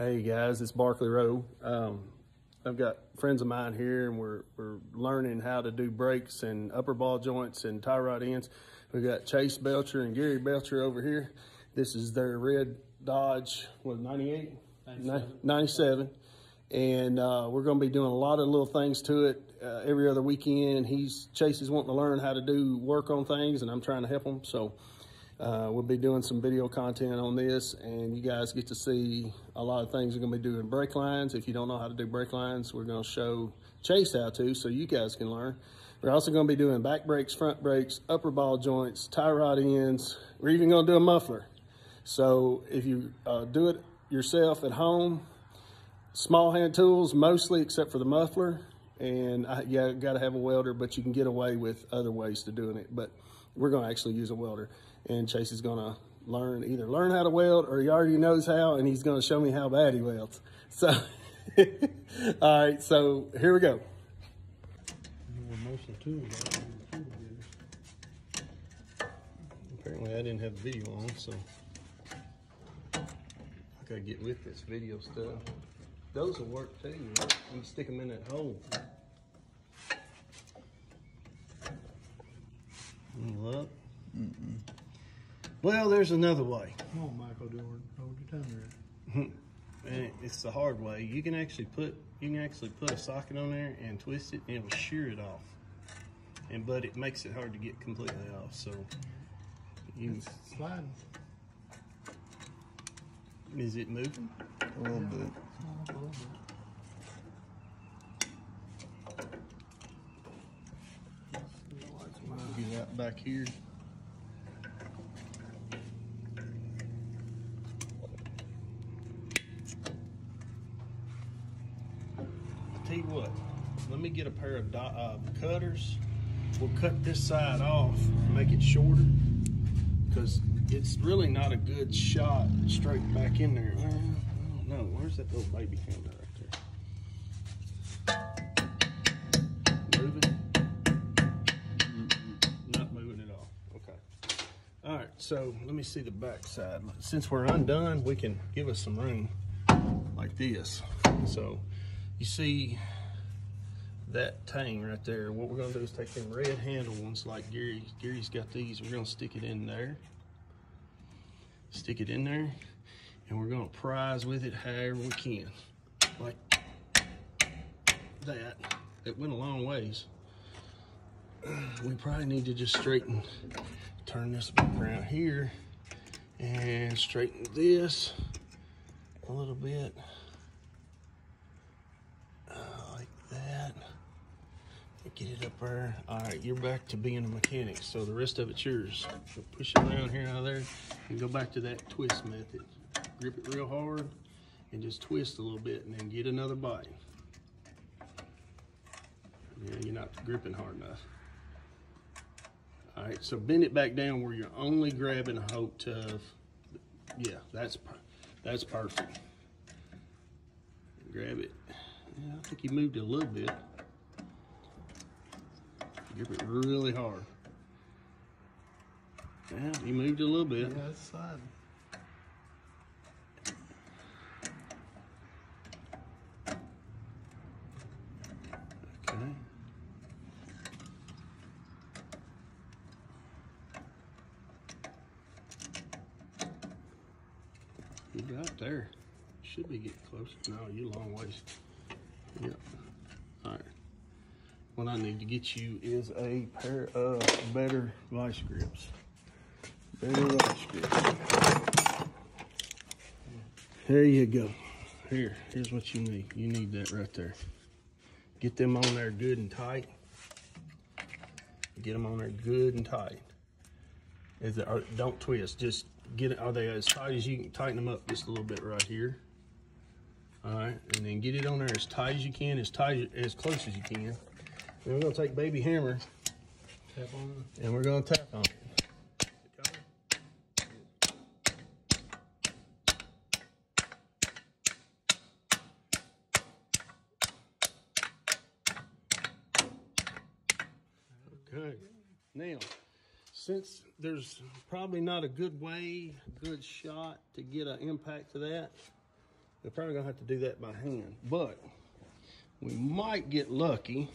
Hey guys, it's Barkley Rowe. I've got friends of mine here, and we're learning how to do brakes and upper ball joints and tie rod ends. We've got Chase Belcher and Gary Belcher over here. This is their red Dodge, what, 98? 97. And we're going to be doing a lot of little things to it every other weekend. Chase is wanting to learn how to do work on things, and I'm trying to help him. So we'll be doing some video content on this, and you guys get to see a lot of things. We're going to be doing brake lines. If you don't know how to do brake lines, we're going to show Chase how to, so you guys can learn. We're also going to be doing back brakes, front brakes, upper ball joints, tie rod ends. We're even going to do a muffler. So if you do it yourself at home, small hand tools mostly, except for the muffler, and you got to have a welder, but you can get away with other ways to doing it. But we're going to actually use a welder, and Chase is going to either learn how to weld, or he already knows how, and he's going to show me how bad he welds. So, all right, so here we go. Apparently I didn't have the video on, so I gotta get with this video stuff. Those will work too. You can stick them in that hole. Look. Well, there's another way. Come on, Michael, hold your tongue there. And it's the hard way. You can actually put a socket on there and twist it, and it will shear it off. But it makes it hard to get completely off. So It's sliding. Is it moving? A little bit. A little bit. Get out back here. I'll tell you what, let me get a pair of cutters. We'll cut this side off, make it shorter, because it's really not a good shot straight back in there. Well, I don't know, where's that little baby handle right there? Moving? Not moving at all. Okay. All right, so let me see the back side. Since we're undone, we can give us some room like this. So you see that tang right there. What we're gonna do is take them red handle ones like Gary's got these. We're gonna stick it in there. Stick it in there, and we're gonna prise with it however we can. Like that. It went a long ways. We probably need to just turn this back around here and straighten this a little bit. Like that. Get it up there. All right, you're back to being a mechanic, so the rest of it's yours. So push it around here out of there and go back to that twist method. Grip it real hard and just twist a little bit, and then get another bite. Yeah, you're not gripping hard enough. All right, so bend it back down where you're only grabbing a hold of. Yeah, that's perfect. Grab it. Yeah, I think you moved it a little bit. Grip it really hard. Yeah, you moved it a little bit. Yeah, it's sliding. Okay. You got there. Should be getting close. No, you're a long ways. Yep. All right. What I need to get you is a pair of better vice grips. Better vice grips. There you go. Here's what you need. You need that right there. Get them on there good and tight. Get them on there good and tight. Don't twist. Just are they as tight as you can? Tighten them up just a little bit right here. All right, and then get it on there as tight as you can, as close as you can. Then we're gonna take baby hammer, Tap on it. and we're gonna tap on it. Okay, now, since there's probably not a good shot to get an impact to that, We're probably gonna have to do that by hand, but we might get lucky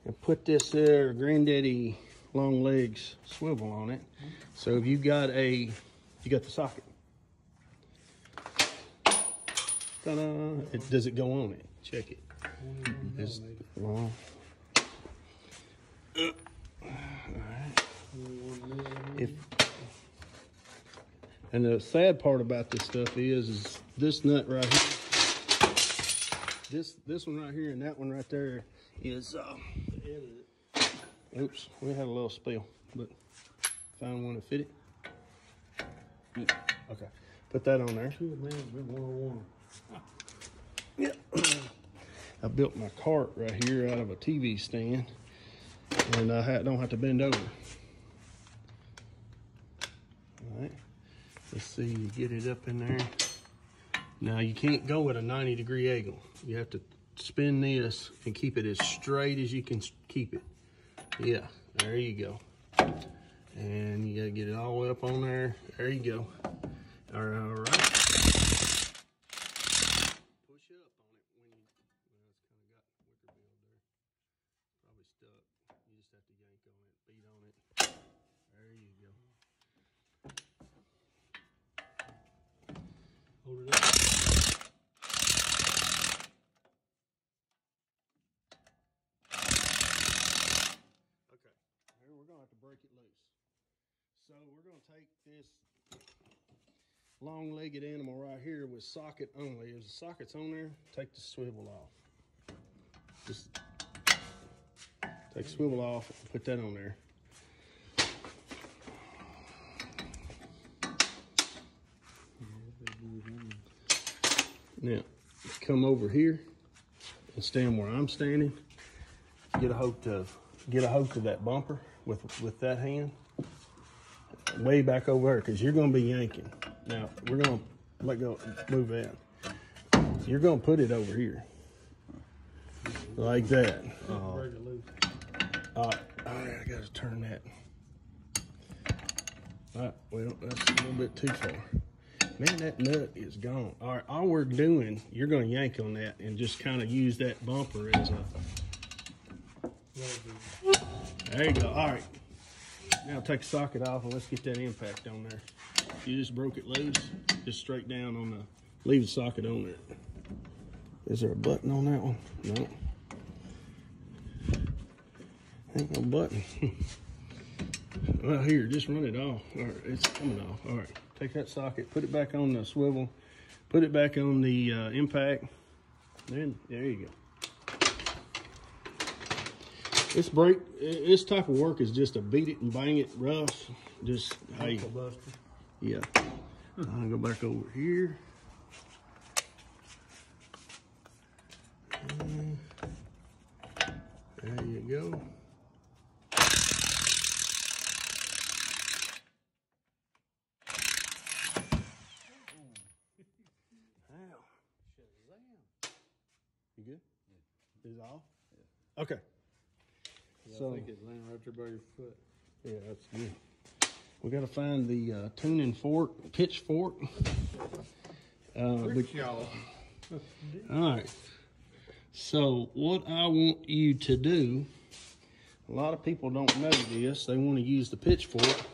and put this there Granddaddy long legs swivel on it. So if you got the socket. Ta-da! Does it go on it? Check it. It's long. And the sad part about this stuff is this nut right here. This one right here and that one right there is oops, we had a little spill, but found one that fit it. Okay, put that on there. Yeah. I built my cart right here out of a TV stand, and I don't have to bend over. All right, let's see, you get it up in there. Now you can't go at a 90-degree angle. You have to spin this and keep it as straight as you can keep it. Yeah, there you go. And you gotta get it all the way up on there. There you go. All right. Push up on it when you, well, it's kind of got wicker build there. Probably stuck. You just have to yank on it, beat on it. There you go. Hold it up. Okay, here we're gonna have to break it loose. So we're gonna take this long-legged animal right here with socket only. If the socket's on there, take the swivel off. Just take the swivel off and put that on there. Now, come over here and stand where I'm standing. Get a hold of that bumper with that hand. Way back over there, because you're going to be yanking. Now, we're going to let go, move that. You're going to put it over here. Like that. All right, I got to turn that. All right, well, that's a little bit too far. Man, that nut is gone. All right, all we're doing, you're going to yank on that and just kind of use that bumper as a... There you go. All right. Now take the socket off and let's get that impact on there. You just broke it loose, just straight down on the, leave the socket on there. Is there a button on that one? No. Ain't no button. Well, here, just run it off. All right, it's coming off. All right, take that socket, put it back on the swivel, put it back on the impact. Then, there you go. This type of work is just a beat it and bang it rough. Just, hey, yeah. I'll go back over here. There you go. You good? Yeah. Is it off? Yeah. Okay. Yeah, so I think it's laying right there by your foot. Yeah, that's good. We got to find the tuning fork, pitch fork. All right. So what I want you to do, a lot of people don't know this. They want to use the pitchfork.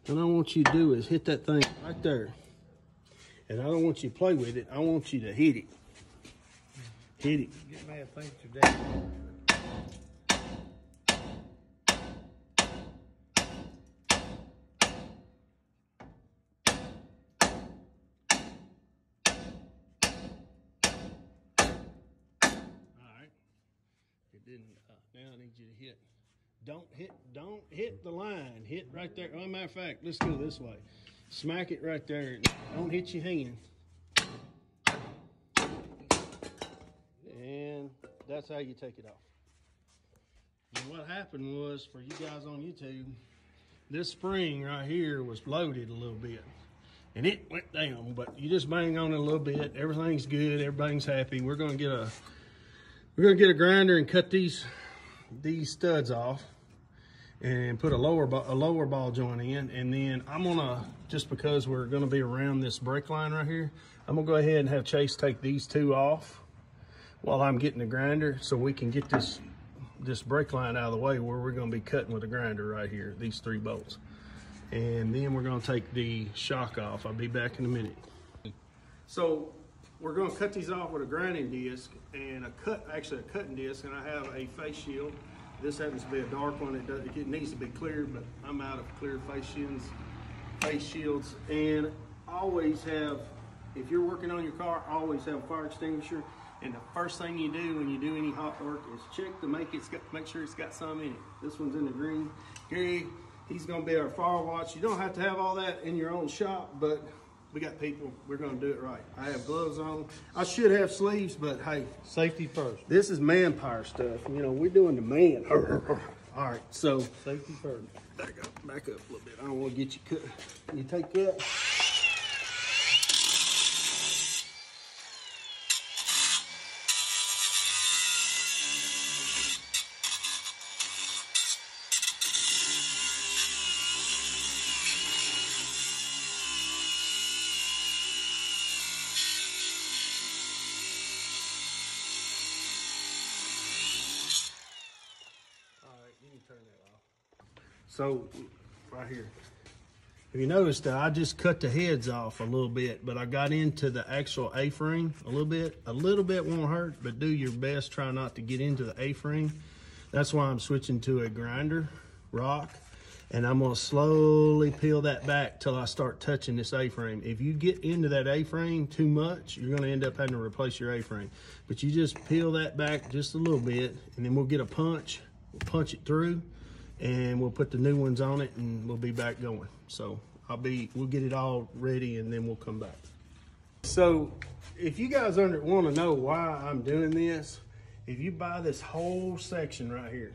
And I want you to do is hit that thing right there. And I don't want you to play with it. I want you to hit it. Hit it. Get me a thing today. Didn't now I need you to hit. Don't hit the line. Hit right there. Oh, matter of fact, let's go this way. Smack it right there. Don't hit your hand. And that's how you take it off. And what happened was, for you guys on YouTube, this spring right here was loaded a little bit. And it went down, but you just bang on it a little bit. Everything's good. Everything's happy. We're gonna get a grinder and cut these studs off and put a lower ball joint in. And then I'm gonna, just because we're gonna be around this brake line right here, I'm gonna go ahead and have Chase take these two off while I'm getting the grinder, so we can get this brake line out of the way where we're gonna be cutting with the grinder right here, these 3 bolts. And then we're gonna take the shock off. I'll be back in a minute. So we're gonna cut these off with a grinding disc and a cutting disc, and I have a face shield. This happens to be a dark one. It needs to be cleared, but I'm out of clear face shields. And always have, if you're working on your car, always have a fire extinguisher. And the first thing you do when you do any hot work is check to make sure it's got some in it. This one's in the green. Gary, he's gonna be our fire watch. You don't have to have all that in your own shop, but we got people, we're gonna do it right. I have gloves on. I should have sleeves, but hey. Safety first. This is manpower stuff. You know, we're doing the man. All right, so. Safety first. Back up a little bit. I don't wanna get you cut. You take that. Turn that off. So right here, if you noticed that I just cut the heads off a little bit, but I got into the actual A-frame a little bit won't hurt, but do your best, try not to get into the A-frame. That's why I'm switching to a grinder rock, and I'm gonna slowly peel that back till I start touching this A-frame. If you get into that A-frame too much, you're gonna end up having to replace your A-frame. But you just peel that back just a little bit, and then we'll get a punch. We'll punch it through, and we'll put the new ones on it, and we'll be back going. So we'll get it all ready, and then we'll come back. So if you guys want to know why I'm doing this, if you buy this whole section right here,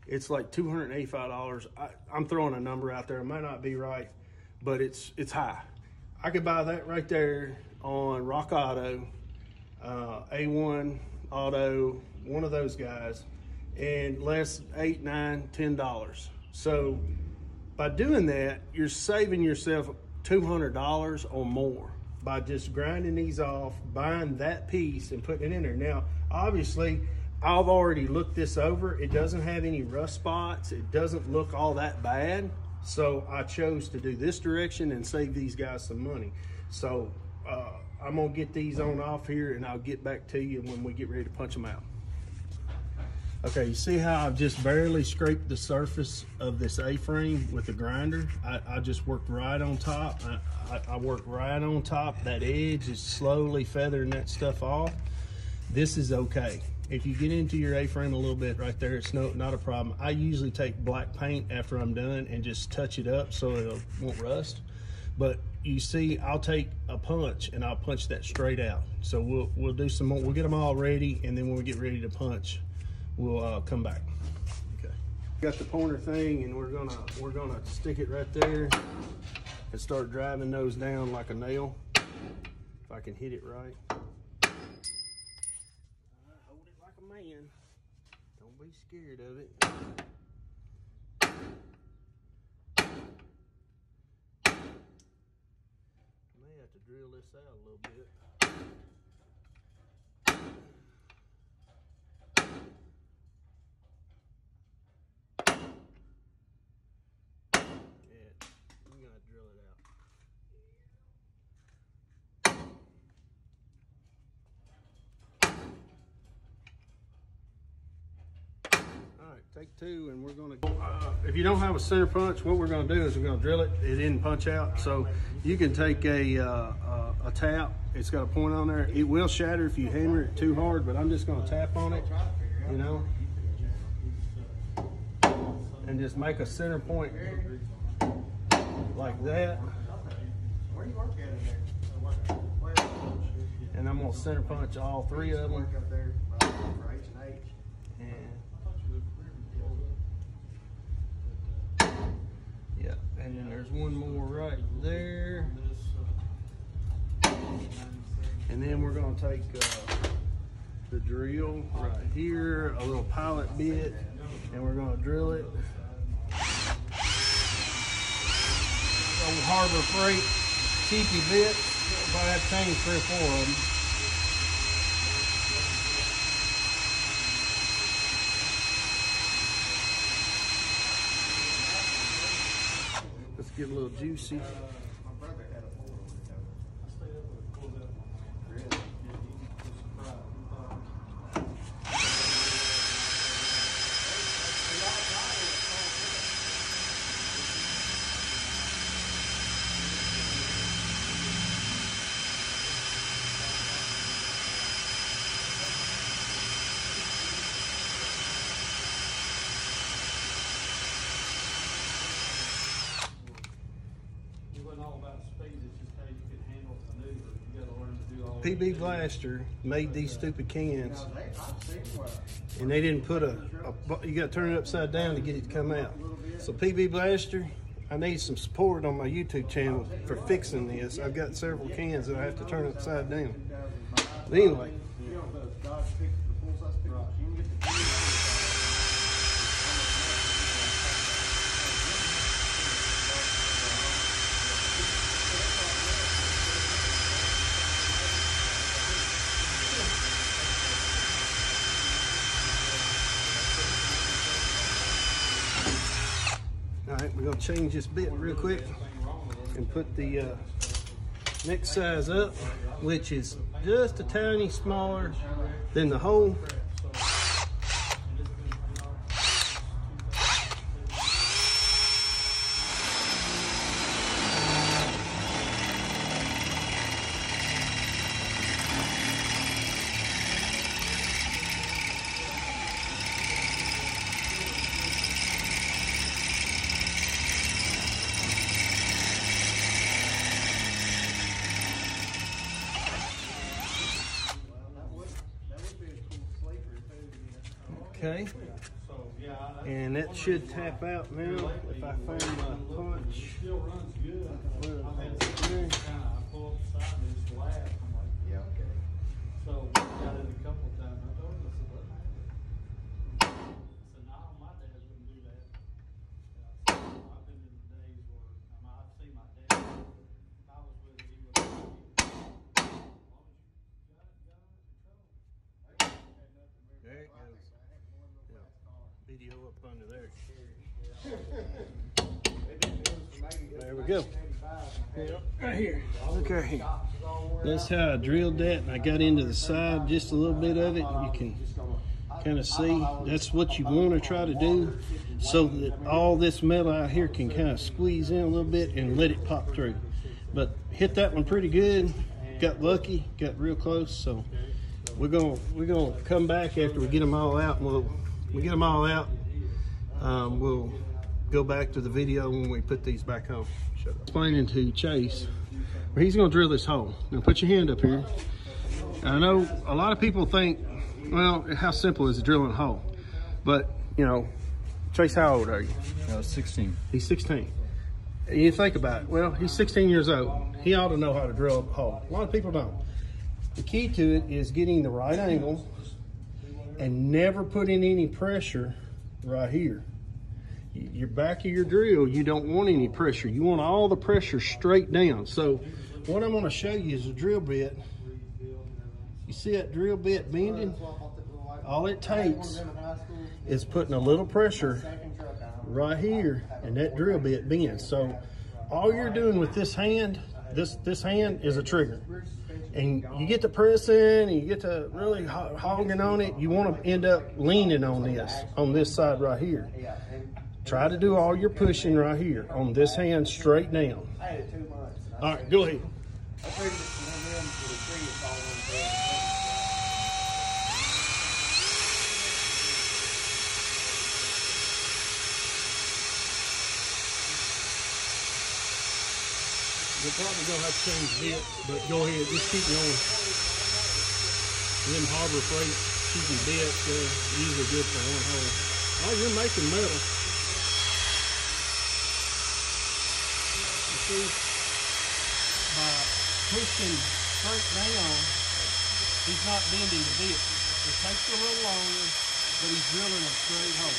it's like $285. I'm throwing a number out there. It might not be right, but it's high. I could buy that right there on Rock Auto, A1 Auto, one of those guys, and less $8, $9, $10. So by doing that, you're saving yourself $200 or more by just grinding these off, buying that piece and putting it in there. Now, obviously, I've already looked this over. It doesn't have any rust spots. It doesn't look all that bad. So I chose to do this direction and save these guys some money. So I'm gonna get these on off here, and I'll get back to you when we get ready to punch them out. Okay, you see how I've just barely scraped the surface of this A-frame with the grinder? I just worked right on top. I worked right on top. That edge is slowly feathering that stuff off. This is okay. If you get into your A-frame a little bit right there, it's not a problem. I usually take black paint after I'm done and just touch it up so it won't rust. But you see, I'll take a punch and I'll punch that straight out. So we'll do some more. We'll get them all ready, and then when we get ready to punch, we'll come back. Okay. Got the pointer thing, and we're gonna stick it right there and start driving those down like a nail. If I can hit it right. Hold it like a man. Don't be scared of it. May have to drill this out a little bit. Drill it out. All right, take two, and we're gonna go. If you don't have a center punch, what we're gonna do is we're gonna drill it. It didn't punch out, so you can take a tap. It's got a point on there. It will shatter if you hammer it too hard, but I'm just gonna tap on it, you know, and just make a center point like that. Where you work at in there? And I'm gonna center punch all 3 of them. Yeah, and then there's one more right there. And then we're gonna take the drill right here, a little pilot bit, and we're gonna drill it. Old Harbor Freight cheapy bit. probably have to change 3 or 4 of them. Let's get a little juicy. PB Blaster made these stupid cans, and they didn't put you got to turn it upside down to get it to come out. So PB Blaster, I need some support on my YouTube channel for fixing this. I've got several cans that I have to turn upside down. But anyway. All right, we're gonna change this bit real quick and put the next size up, which is just a tiny smaller than the hole. Okay, and that should tap out now if I find my punch. Still runs good. I've had some kind of pull up the side and just laugh. I'm like, yeah, okay. So we got it a couple of times. I told him, I said, let me have it. I said, no, my dad wouldn't do that. I said, I've been in the days where I've seen my dad. If I was with him, he would have as long as you got it under control. There it goes. Video up under there. There we go. Right here. Okay. That's how I drilled that, and I got into the side just a little bit of it. You can kind of see that's what you want to try to do, so that all this metal out here can kind of squeeze in a little bit and let it pop through. But hit that one pretty good. Got lucky. Got real close. So we're gonna come back after we get them all out, and we get them all out. We'll go back to the video when we put these back on. Explaining to Chase where he's going to drill this hole. Now put your hand up here. I know a lot of people think, well, how simple is drilling a hole? But, you know, Chase, how old are you? 16. He's 16. You think about it. Well, he's 16 years old. He ought to know how to drill a hole. A lot of people don't. The key to it is getting the right angle and never putting any pressure right here. Your back of your drill, you don't want any pressure. You want all the pressure straight down. So what I'm going to show you is a drill bit. You see that drill bit bending? All it takes is putting a little pressure right here, and that drill bit bends. So all you're doing with this hand, this hand is a trigger. And you get to pressing, and you get to really hogging on it. You want to end up leaning on this side right here. Try to do all your pushing right here on this hand straight down. All right, go ahead. We're probably gonna have to change a bit, but go ahead, just keep going. Them Harbor Freight cheapy bits, they're usually good for one hole. Oh, you're making metal. You see, by pushing straight down, he's not bending the bit. It takes a little longer, but he's drilling a straight hole.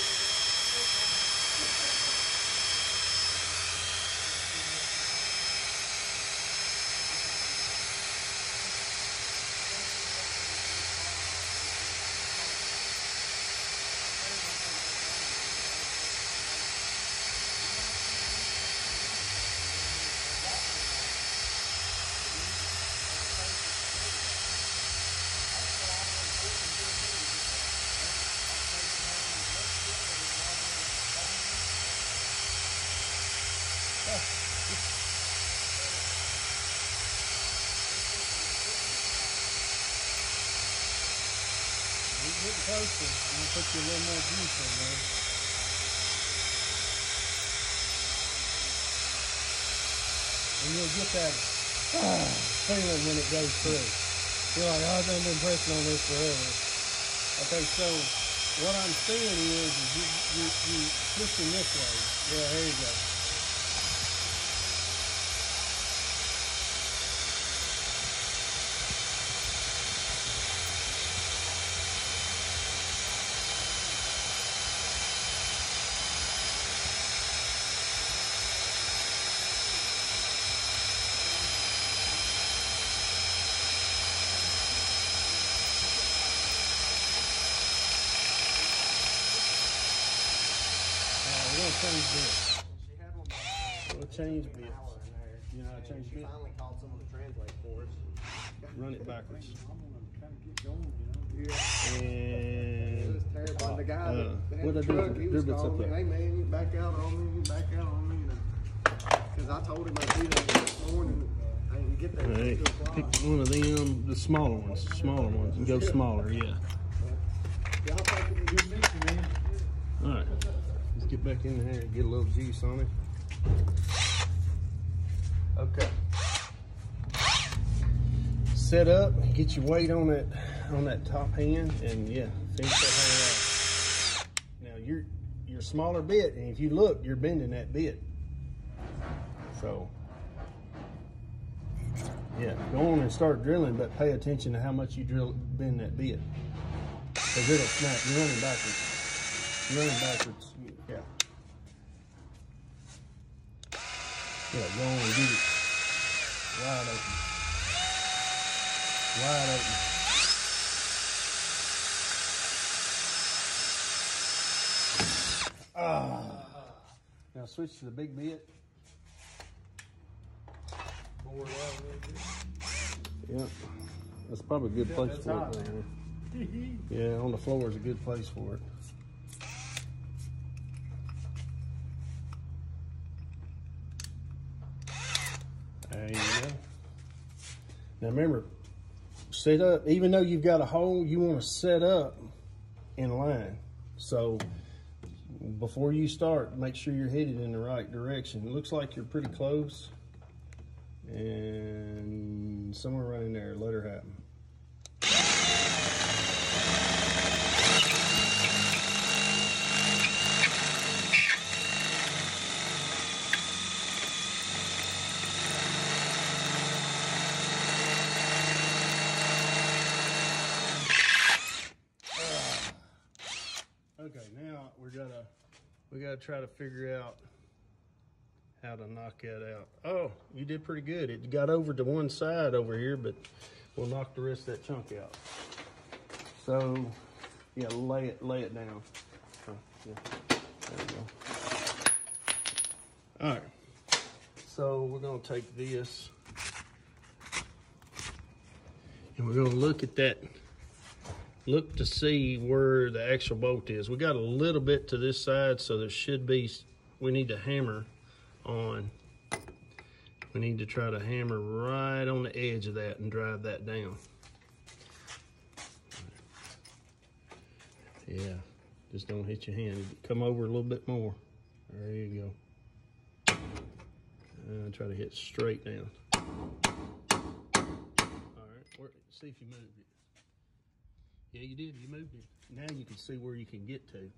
It's getting closer. I'm gonna put you a little more juice in there. And you'll get that feeling when it goes through. You're like, oh, I've been pressing on this forever. Okay, so what I'm seeing is you pushing this way. Yeah, there you go. Change bit. We'll change bit. You know how to change bit? She finally called someone to translate for us. Run it backwards. I'm gonna kind of get going, you know. It was terrible. The guy that had what the I do truck, for he was divots up calling me, there? hey man, you back out on me, back out on me. Because I told him I'd do that this morning. I didn't get there. All right, pick one of them, the smaller ones, and go smaller, yeah. Y'all take it Good meeting, man. All right, let's get back in there and get a little juice on it. Okay. Set up, get your weight on that top hand, and yeah, finish that hand out. Now you're smaller bit, and if you look, you're bending that bit. So yeah, go on and start drilling, but pay attention to how much you bend that bit, because it'll snap. You're running backwards. Yeah. Yeah, go on and get it wide open. Wide open. Now switch to the big bit. board out a little bit. Yep. That's probably a good place for it. Yeah, on the floor is a good place for it. There you go. Now remember, set up, even though you've got a hole, you want to set up in line. So before you start, make sure you're headed in the right direction. It looks like you're pretty close. And somewhere right in there, let her happen. Okay, now we gotta try to figure out how to knock that out. Oh, you did pretty good. It got over to one side over here, but we'll knock the rest of that chunk out. So, yeah, lay it down. Oh, yeah. There we go. All right. So we're gonna take this and we're gonna look at that. Look to see where the actual bolt is. We got a little bit to this side, so there should be, we need to hammer on. We need to try to hammer right on the edge of that and drive that down. Yeah, just don't hit your hand. Come over a little bit more. There you go. Try to hit straight down. All right, see if you moved it. Yeah, you did, you moved it. Now you can see where you can get to.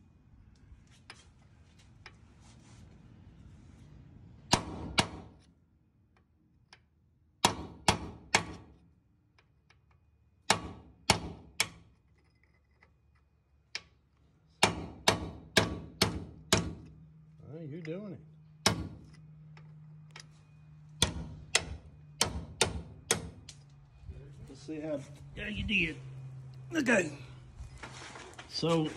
Oh, you're doing it. Let's see how, yeah, you did. Okay, so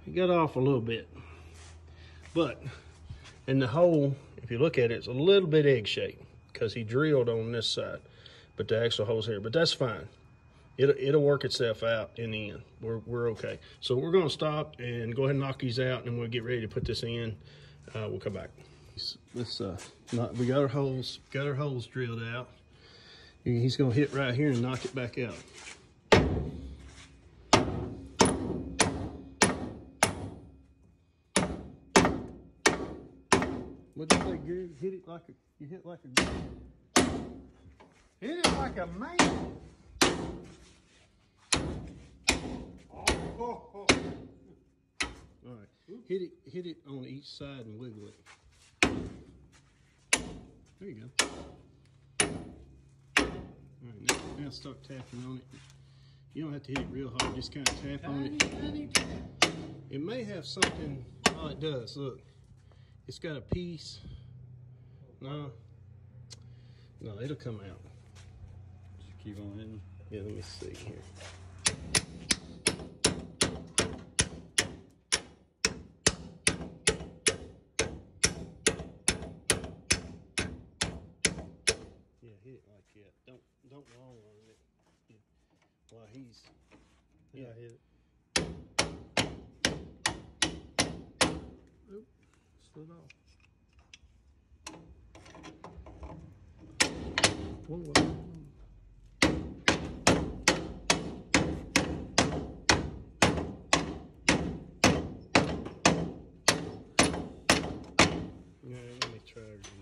it got off a little bit, but in the hole, if you look at it, it's a little bit egg-shaped because he drilled on this side, but the actual hole's here. But that's fine. It'll work itself out in the end. We're okay. So we're gonna stop and go ahead and knock these out, and we'll get ready to put this in. We'll come back. We got our holes drilled out. He's gonna hit right here and knock it back out. There, hit it like a, you hit like a, hit it like a man. Oh. All right, hit it on each side and wiggle it. There you go. All right, now start tapping on it. You don't have to hit it real hard, just kind of tap on it. It may have something, oh it does, look. It's got a piece. No, it'll come out. Just keep on hitting. Yeah, let me see here. Yeah, hit it like that. Don't roll on it. Yeah. While he's, Yeah, hit it. Oop, slid off. Whoa, whoa. Yeah, let me try it again.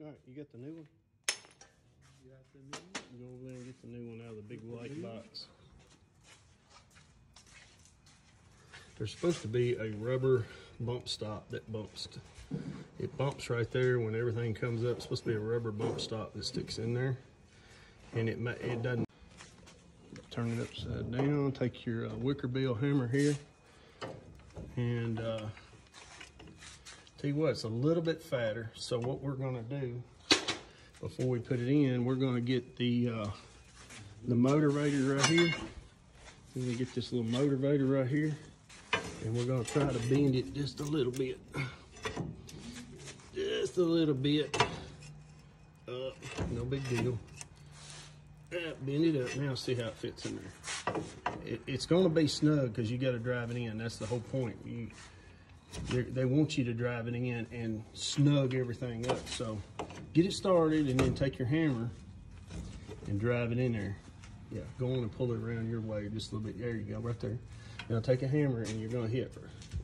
All right, you got the new one? You got the new one? Go over there and get the new one out of the big white box. There's supposed to be a rubber bump stop that bumps. It bumps right there when everything comes up. It's supposed to be a rubber bump stop that sticks in there. And it doesn't. Turn it upside down. Take your wicker bill hammer here. And tell you what, it's a little bit fatter. So what we're gonna do, before we put it in, we're gonna get the motivator right here. We're gonna get this little motivator right here. And we're gonna try to bend it just a little bit. Just a little bit. No big deal. Bend it up. Now see how it fits in there. It's gonna be snug because you gotta drive it in. That's the whole point. They want you to drive it in and snug everything up. So get it started and then take your hammer and drive it in there. Yeah, go on and pull it around your way just a little bit. There you go, right there. Now take a hammer and you're gonna hit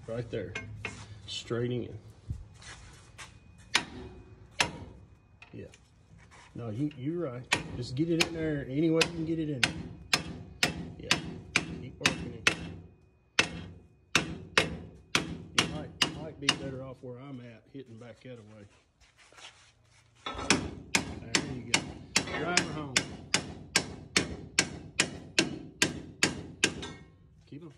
right there, straight in. Yeah. No, you're right. Just get it in there any way you can get it in there. Yeah. Keep working it. You might be better off where I'm at, hitting back that way. There you go. Drive her home. Keep them.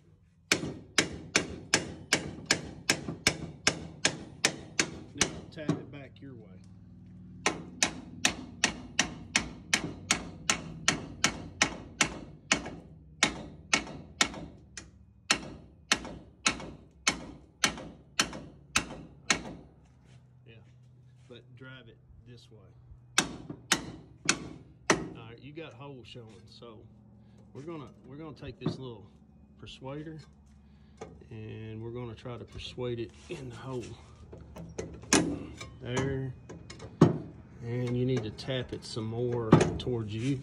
Now tap it back your way. Yeah, but drive it this way. All right, you got holes showing, so we're gonna take this little persuader and we're gonna try to persuade it in the hole. There. And you need to tap it some more towards you.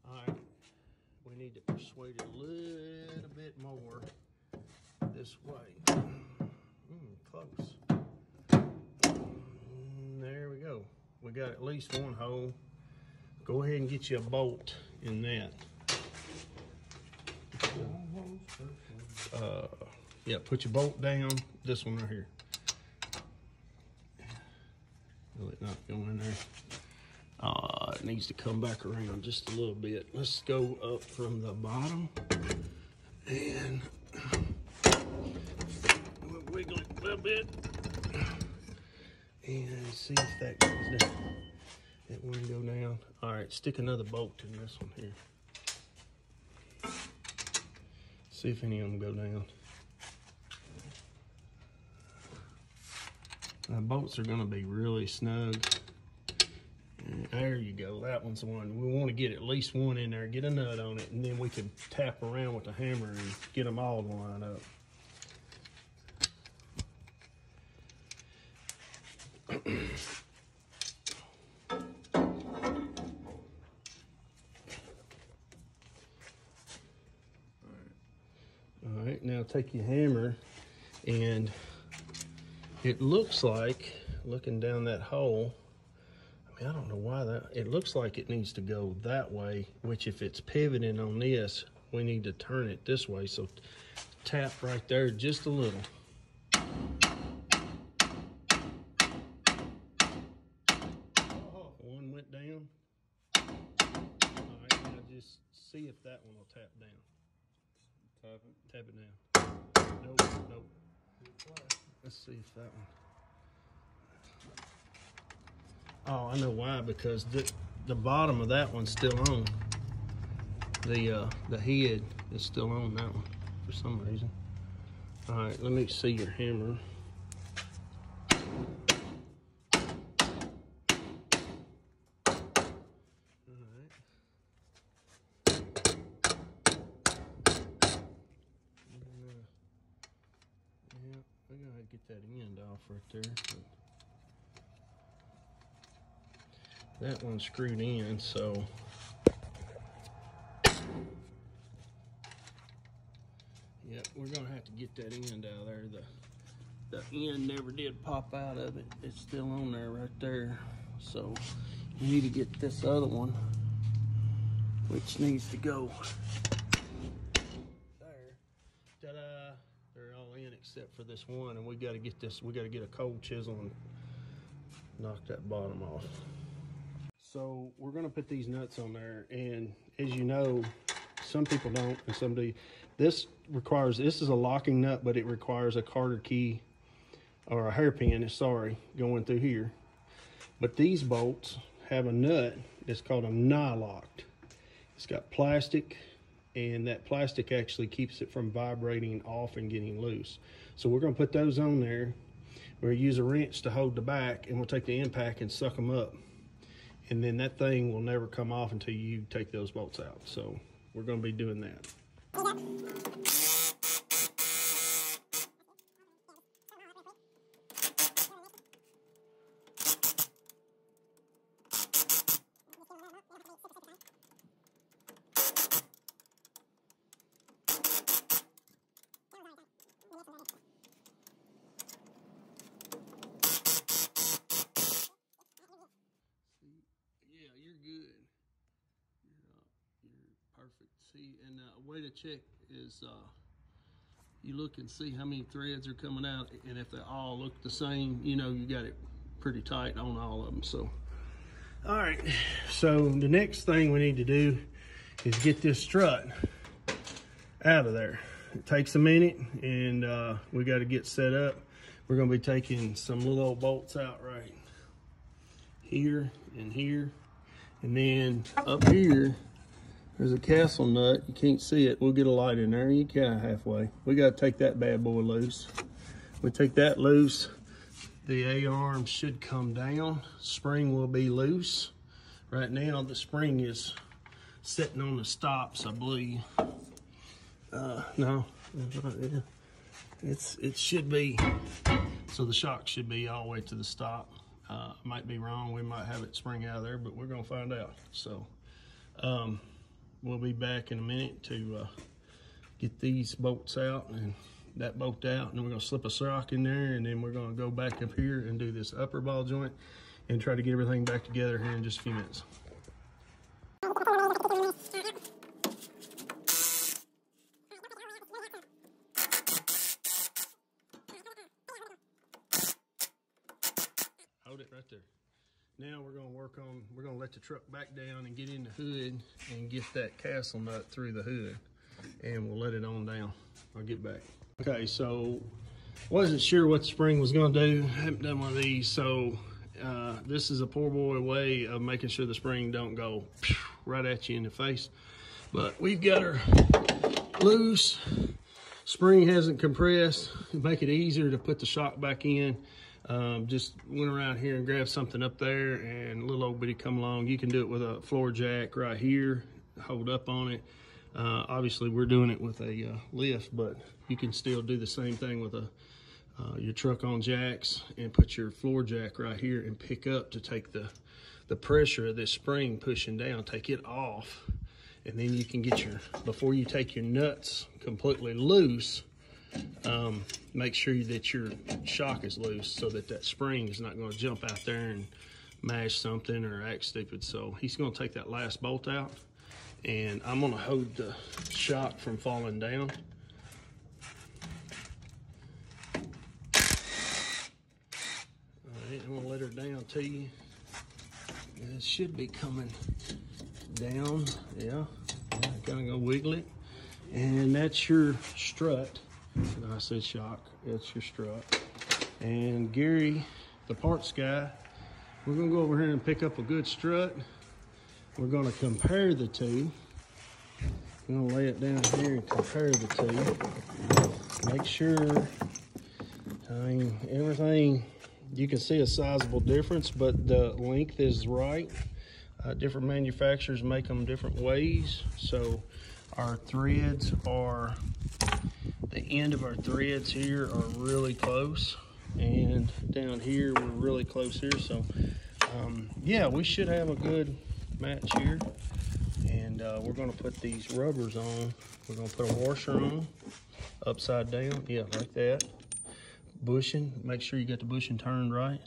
Alright, we need to persuade it a little bit more this way. Close. There we go. We got at least one hole. Go ahead and get you a bolt in that. Yeah, put your bolt down. This one right here. Will it not go in there? It needs to come back around just a little bit. Let's go up from the bottom and we'll wiggle it a little bit and see if that goes down. That one go down. All right, stick another bolt in this one here. See if any of them go down. Now, bolts are gonna be really snug There you go. That one's the one. We want to get at least one in there, get a nut on it, and then we can tap around with the hammer and get them all to line up. All right, now take your hammer, and it looks like, looking down that hole, I mean, I don't know why that, it looks like it needs to go that way, which if it's pivoting on this, we need to turn it this way. So tap right there just a little. One went down. All right, now just see if that one will tap down. Tap it down. Nope. Let's see if that one. Oh, I know why, because the bottom of that one's still on. The head is still on that one for some reason. All right, let me see your hammer. We're gonna get that end off right there. That one's screwed in, so yeah, we're gonna have to get that end out of there. The end never did pop out of it. It's still on there right there. So you need to get this other one, which needs to go there. Ta-da! They're all in except for this one, and we got to get this. We got to get a cold chisel and knock that bottom off. So we're gonna put these nuts on there, and as you know, some people don't and some do. This is a locking nut, but it requires a Carter key or a hairpin, sorry, going through here. But these bolts have a nut that's called a nylocked. It's got plastic, and that plastic actually keeps it from vibrating off and getting loose. So we're gonna put those on there. We're gonna use a wrench to hold the back, and we'll take the impact and suck them up. And then that thing will never come off until you take those bolts out. So we're gonna be doing that. Yeah, you're good. You're perfect. See, and a way to check is you look and see how many threads are coming out, and if they all look the same, you know you got it pretty tight on all of them. So, all right. So the next thing we need to do is get this strut out of there. It takes a minute, and we got to get set up. We're going to be taking some little old bolts out right here and here. And then up here, there's a castle nut. You can't see it. We'll get a light in there. You kind of halfway. We got to take that bad boy loose. We take that loose. The A-arm should come down. Spring will be loose. Right now, the spring is sitting on the stops, I believe. No, it should be. So the shock should be all the way to the stop. Might be wrong. We might have it spring out of there, but we're gonna find out. So we'll be back in a minute to get these bolts out and that bolt out, and then we're gonna slip a shock in there, and then we're gonna go back up here and do this upper ball joint and try to get everything back together here in just a few minutes. Hold it right there. Now we're gonna let the truck back down and get in the hood and get that castle nut through the hood, and we'll let it on down. I'll get back. Okay, so wasn't sure what the spring was gonna do. Haven't done one of these, so this is a poor boy way of making sure the spring don't go right at you in the face. But we've got her loose. Spring hasn't compressed. It'll make it easier to put the shock back in. Just went around here and grabbed something up there, and a little old bitty come along. You can do it with a floor jack right here, hold up on it. Obviously we're doing it with a lift, but you can still do the same thing with your truck on jacks, and put your floor jack right here and pick up to take the pressure of this spring pushing down, take it off, and then you can get before you take your nuts completely loose, make sure that your shock is loose so that spring is not going to jump out there and mash something or act stupid. So he's going to take that last bolt out, and I'm going to hold the shock from falling down. All right, I'm going to let her down to you. It should be coming down. Yeah, kind of go wiggle it, and that's your strut. I said shock. That's your strut. And Gary, the parts guy, we're gonna go over here and pick up a good strut. We're gonna compare the two. I'm gonna lay it down here and compare the two. Make sure, I mean, everything, you can see a sizable difference, but the length is right. Different manufacturers make them different ways. So our threads are, the end of our threads here are really close, and down here we're really close here. So yeah, we should have a good match here. And we're gonna put these rubbers on. We're gonna put a washer on, upside down, yeah, like that. Bushing, make sure you get the bushing turned right.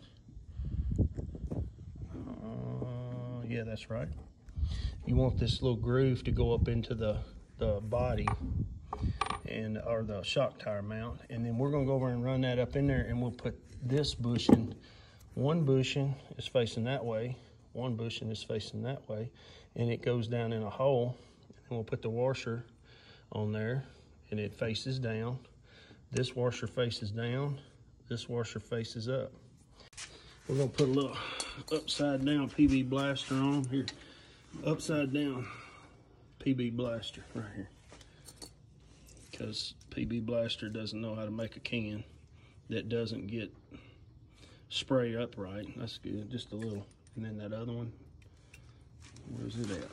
Yeah, that's right. You want this little groove to go up into the body, or the shock tire mount, and then we're gonna go over and run that up in there, and we'll put this bushing. One bushing is facing that way, one bushing is facing that way, and it goes down in a hole, and we'll put the washer on there, and it faces down. This washer faces down, this washer faces up. We're gonna put a little upside down PB blaster on here. Upside down PB blaster right here. Because PB blaster doesn't know how to make a can that doesn't get spray up right. That's good, just a little. And then that other one, where's it at?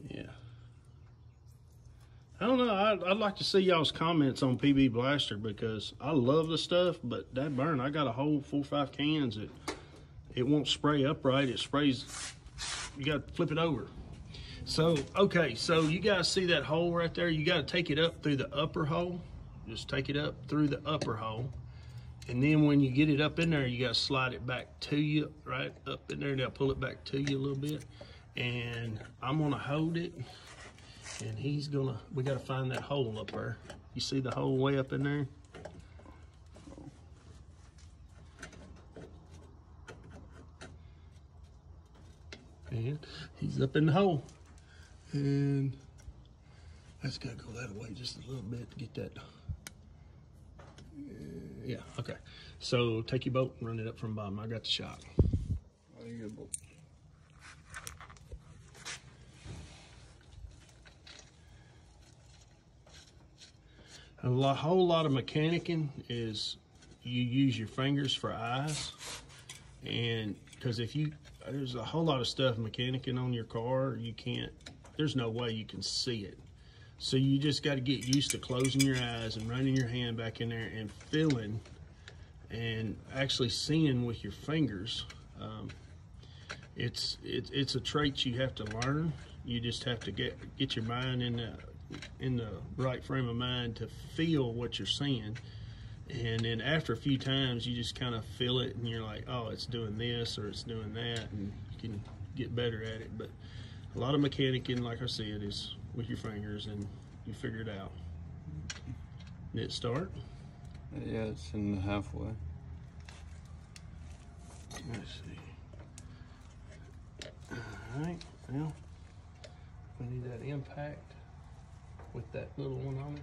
Yeah. I don't know, I'd like to see y'all's comments on PB Blaster, because I love the stuff, but that burn, I got a whole 4 or 5 cans that it won't spray upright. It sprays, you got to flip it over. So, okay, so you guys see that hole right there? You got to take it up through the upper hole. Just take it up through the upper hole. And then when you get it up in there, you got to slide it back to you, right up in there. Now pull it back to you a little bit. And I'm going to hold it. And he's gonna, we gotta find that hole up there. You see the hole way up in there? And he's up in the hole. And that's gotta go that way just a little bit to get that. Yeah, okay. So take your boat and run it up from the bottom. I got the shock. Oh, you got a boat. A whole lot of mechanicking is you use your fingers for eyes, and because there's a whole lot of stuff mechanicking on your car, there's no way you can see it. So you just got to get used to closing your eyes and running your hand back in there and feeling and actually seeing with your fingers. It's a trait you have to learn. You just have to get your mind in the right frame of mind to feel what you're seeing. And then after a few times, you just kind of feel it, and you're like, oh, it's doing this or it's doing that, and you can get better at it. But a lot of mechanicking, like I said, is with your fingers, and you figure it out. Did it start? Yeah, it's in the halfway. Let's see. All right, well, we need that impact with that little one on it.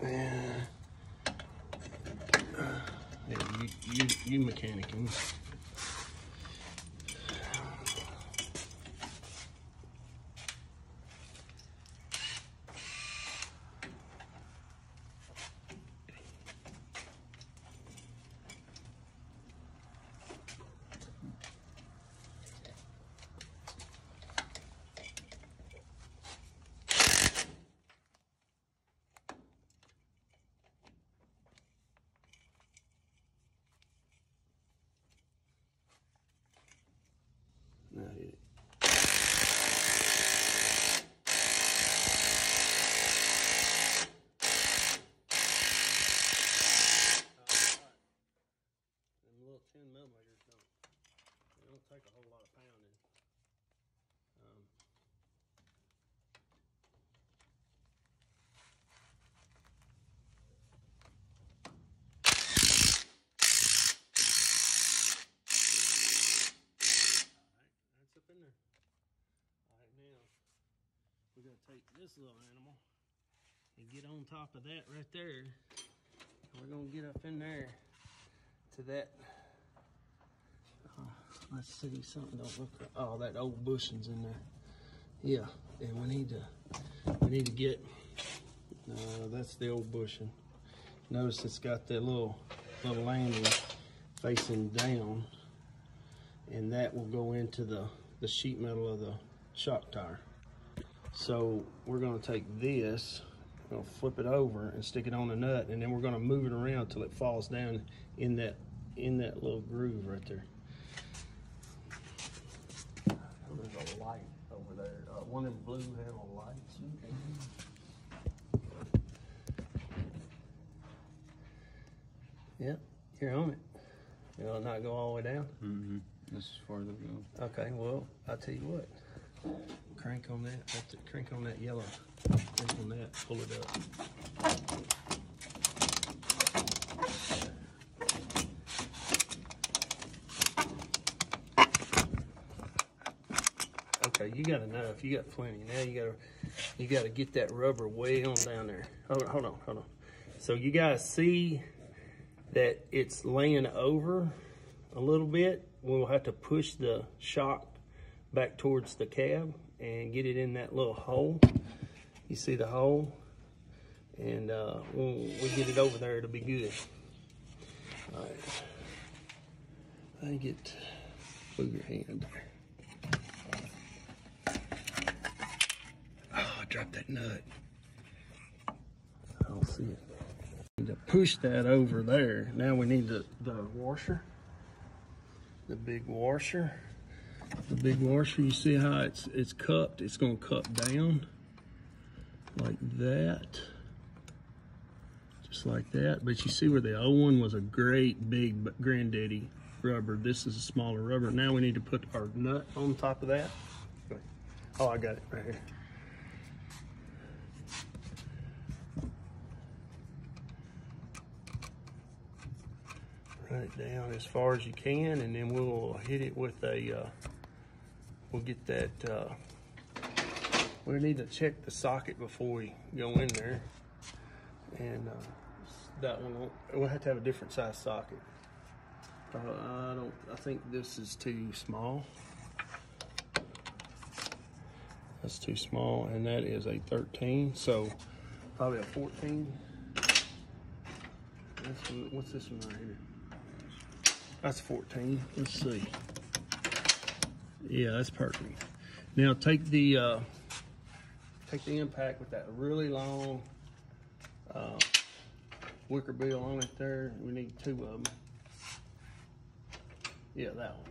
And yeah, you mechanicking. Now hit it. Them little 10mm don't take a whole lot of pounding. Up in there. All right, now we're gonna take this little animal and get on top of that right there. And we're gonna get up in there to that. Let's see, something don't look right. Oh, that old bushing's in there. Yeah, and we need to get. That's the old bushing. Notice it's got that little landing facing down, and that will go into the sheet metal of the shock tire. So we're going to take this, we're going to flip it over and stick it on the nut, and then we're going to move it around till it falls down in that little groove right there. There's a light over there. One of them blue handle lights. Yep, you're on it. It'll not go all the way down. Mm-hmm. This is farther go. Okay, well, I'll tell you what. Crank on that. That's it. Crank on that yellow. Crank on that. Pull it up. Okay, you got enough. You got plenty. Now you gotta get that rubber way on down there. Hold on. So you guys see that it's laying over a little bit. We'll have to push the shock back towards the cab and get it in that little hole. You see the hole? And when we get it over there, it'll be good. All right. I get, move your hand there. Oh, I dropped that nut. I don't see it. Need to push that over there. Now we need the washer. The big washer. The big washer, you see how it's cupped? It's gonna cup down like that. Just like that. But you see where the old one was a great big granddaddy rubber. This is a smaller rubber. Now we need to put our nut on top of that. Oh, I got it right here. Run it down as far as you can, and then we'll hit it with a, we'll get that, we need to check the socket before we go in there. And that one, we'll have to have a different size socket. I think this is too small. That's too small, and that is a 13, so probably a 14. What's this one right here? That's 14. Let's see. Yeah, that's perfect. Now take the impact with that really long wicker bill on it there. We need 2 of them. Yeah, that one.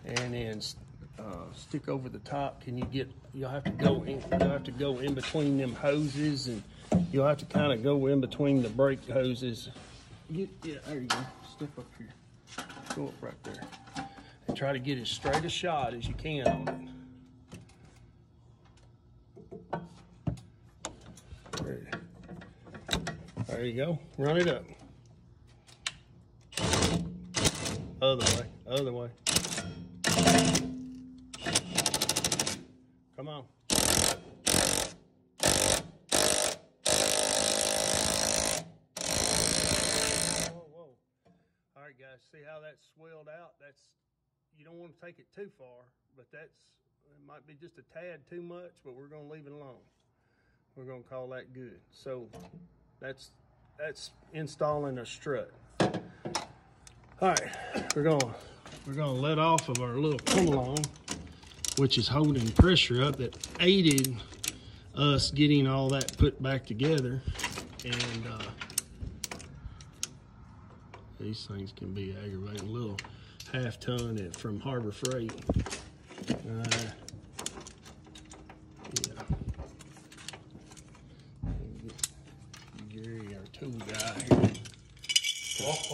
And then stick over the top. You'll have to go in between them hoses, and you'll have to kind of go in between the brake hoses. Yeah, there you go. Step up here. Go up right there. And try to get as straight a shot as you can on it. There you go. Run it up. Other way. Come on. Whoa. All right, guys, see how that's swelled out? You don't want to take it too far, but it might be just a tad too much, but we're going to leave it alone. We're going to call that good. So that's installing a strut. All right, we're gonna let off of our little pull-along, which is holding pressure up, that aided us getting all that put back together. And These things can be aggravating. A little half ton from Harbor Freight. Yeah. Gary, our tool guy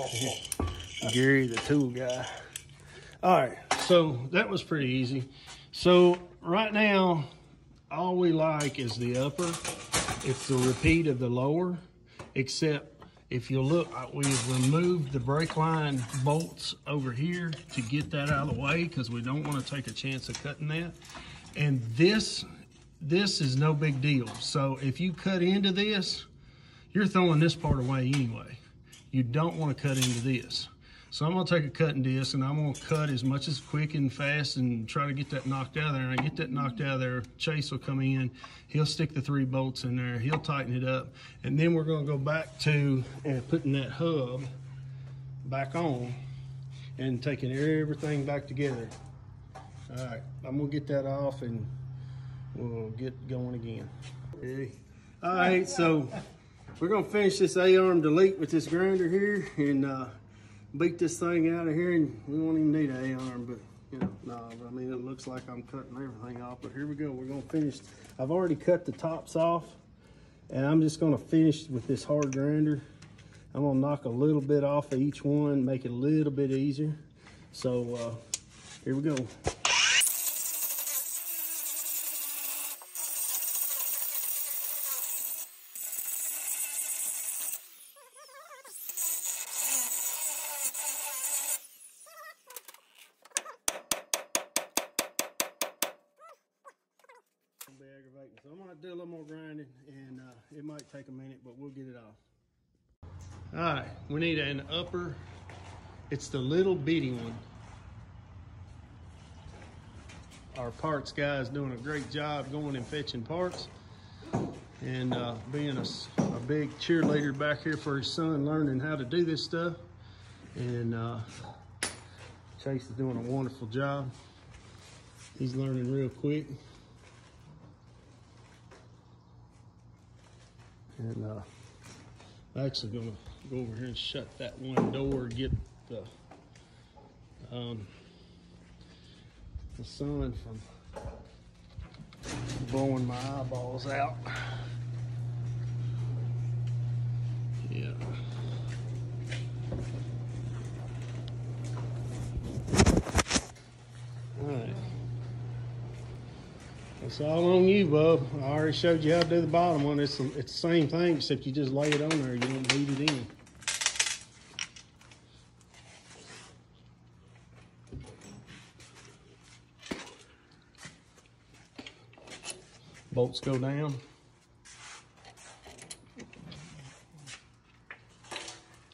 here. Gary, the tool guy. All right, so that was pretty easy. So right now, all we like is the upper. It's the repeat of the lower, except if you look, we've removed the brake line bolts over here to get that out of the way because we don't want to take a chance of cutting that. And this is no big deal. So if you cut into this, you're throwing this part away anyway. You don't want to cut into this. So I'm gonna take a cutting disc and I'm gonna cut as much as quick and fast and try to get that knocked out of there. And I get that knocked out of there, Chase will come in, he'll stick the 3 bolts in there, he'll tighten it up, and then we're gonna go back to putting that hub back on and taking everything back together. All right, I'm gonna get that off and we'll get going again. Okay. All right, so we're gonna finish this A-arm delete with this grinder here and beat this thing out of here, and we won't even need an A-arm, but you know, no, I mean, it looks like I'm cutting everything off, but here we go. We're gonna finish. I've already cut the tops off, and I'm just gonna finish with this hard grinder. I'm gonna knock a little bit off of each one, make it a little bit easier. So here we go. Be aggravating. So I'm gonna do a little more grinding, and it might take a minute, but we'll get it off. All right, we need an upper. It's the little bitty one. Our parts guy is doing a great job going and fetching parts, and being a big cheerleader back here for his son, learning how to do this stuff. And Chase is doing a wonderful job. He's learning real quick. And I'm actually gonna go over here and shut that one door, get the sun from blowing my eyeballs out. Yeah. All right. It's all on you, bub. I already showed you how to do the bottom one. It's the same thing, except you just lay it on there. You don't beat it in. Bolts go down.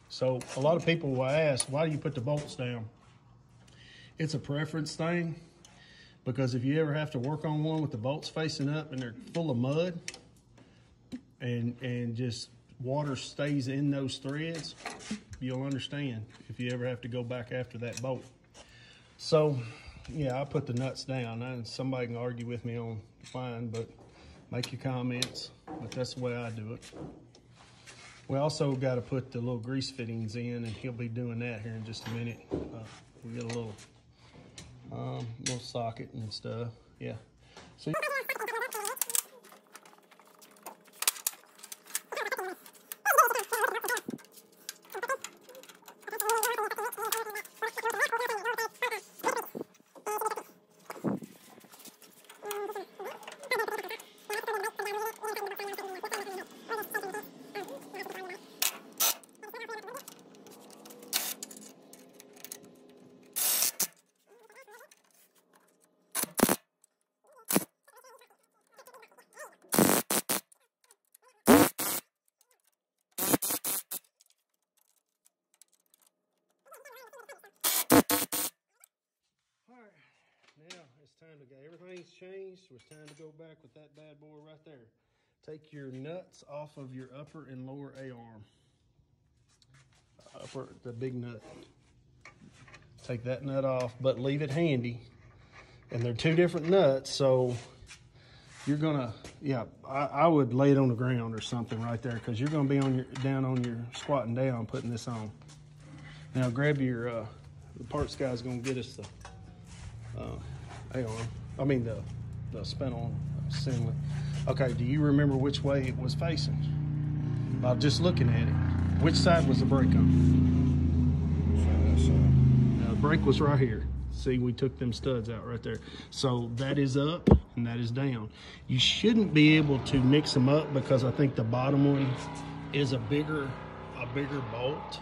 So a lot of people will ask, why do you put the bolts down? It's a preference thing. Because if you ever have to work on one with the bolts facing up and they're full of mud and just water stays in those threads, you'll understand if you ever have to go back after that bolt. So, yeah, I put the nuts down. And somebody can argue with me on fine, but make your comments. But that's the way I do it. We also got to put the little grease fittings in, and he'll be doing that here in just a minute. We get a little socket and stuff. Yeah. So now it's time to go. Everything's changed. It's time to go back with that bad boy right there. Take your nuts off of your upper and lower A-arm. The big nut. Take that nut off, but leave it handy. And they're 2 different nuts, so you're gonna, yeah, I would lay it on the ground or something right there, because you're gonna be on down on your squatting down putting this on. Now grab your, the parts guy's gonna get us the A-arm. I mean the spin-on assembly. Okay, do you remember which way it was facing? By just looking at it. Which side was the brake on? Now the brake was right here. See, we took them studs out right there. So that is up and that is down. You shouldn't be able to mix them up because I think the bottom one is a bigger bolt.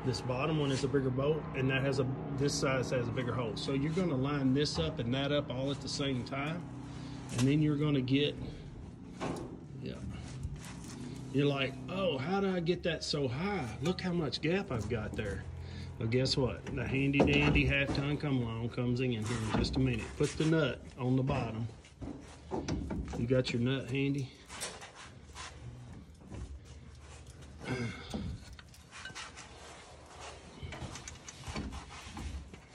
This bottom one is a bigger bolt, and that has this size has a bigger hole. So you're gonna line this up and that up all at the same time, and then you're gonna get, yeah. You're like, oh, how do I get that so high? Look how much gap I've got there. Well, guess what? The handy dandy half-ton come along comes in here in just a minute. Put the nut on the bottom. You got your nut handy?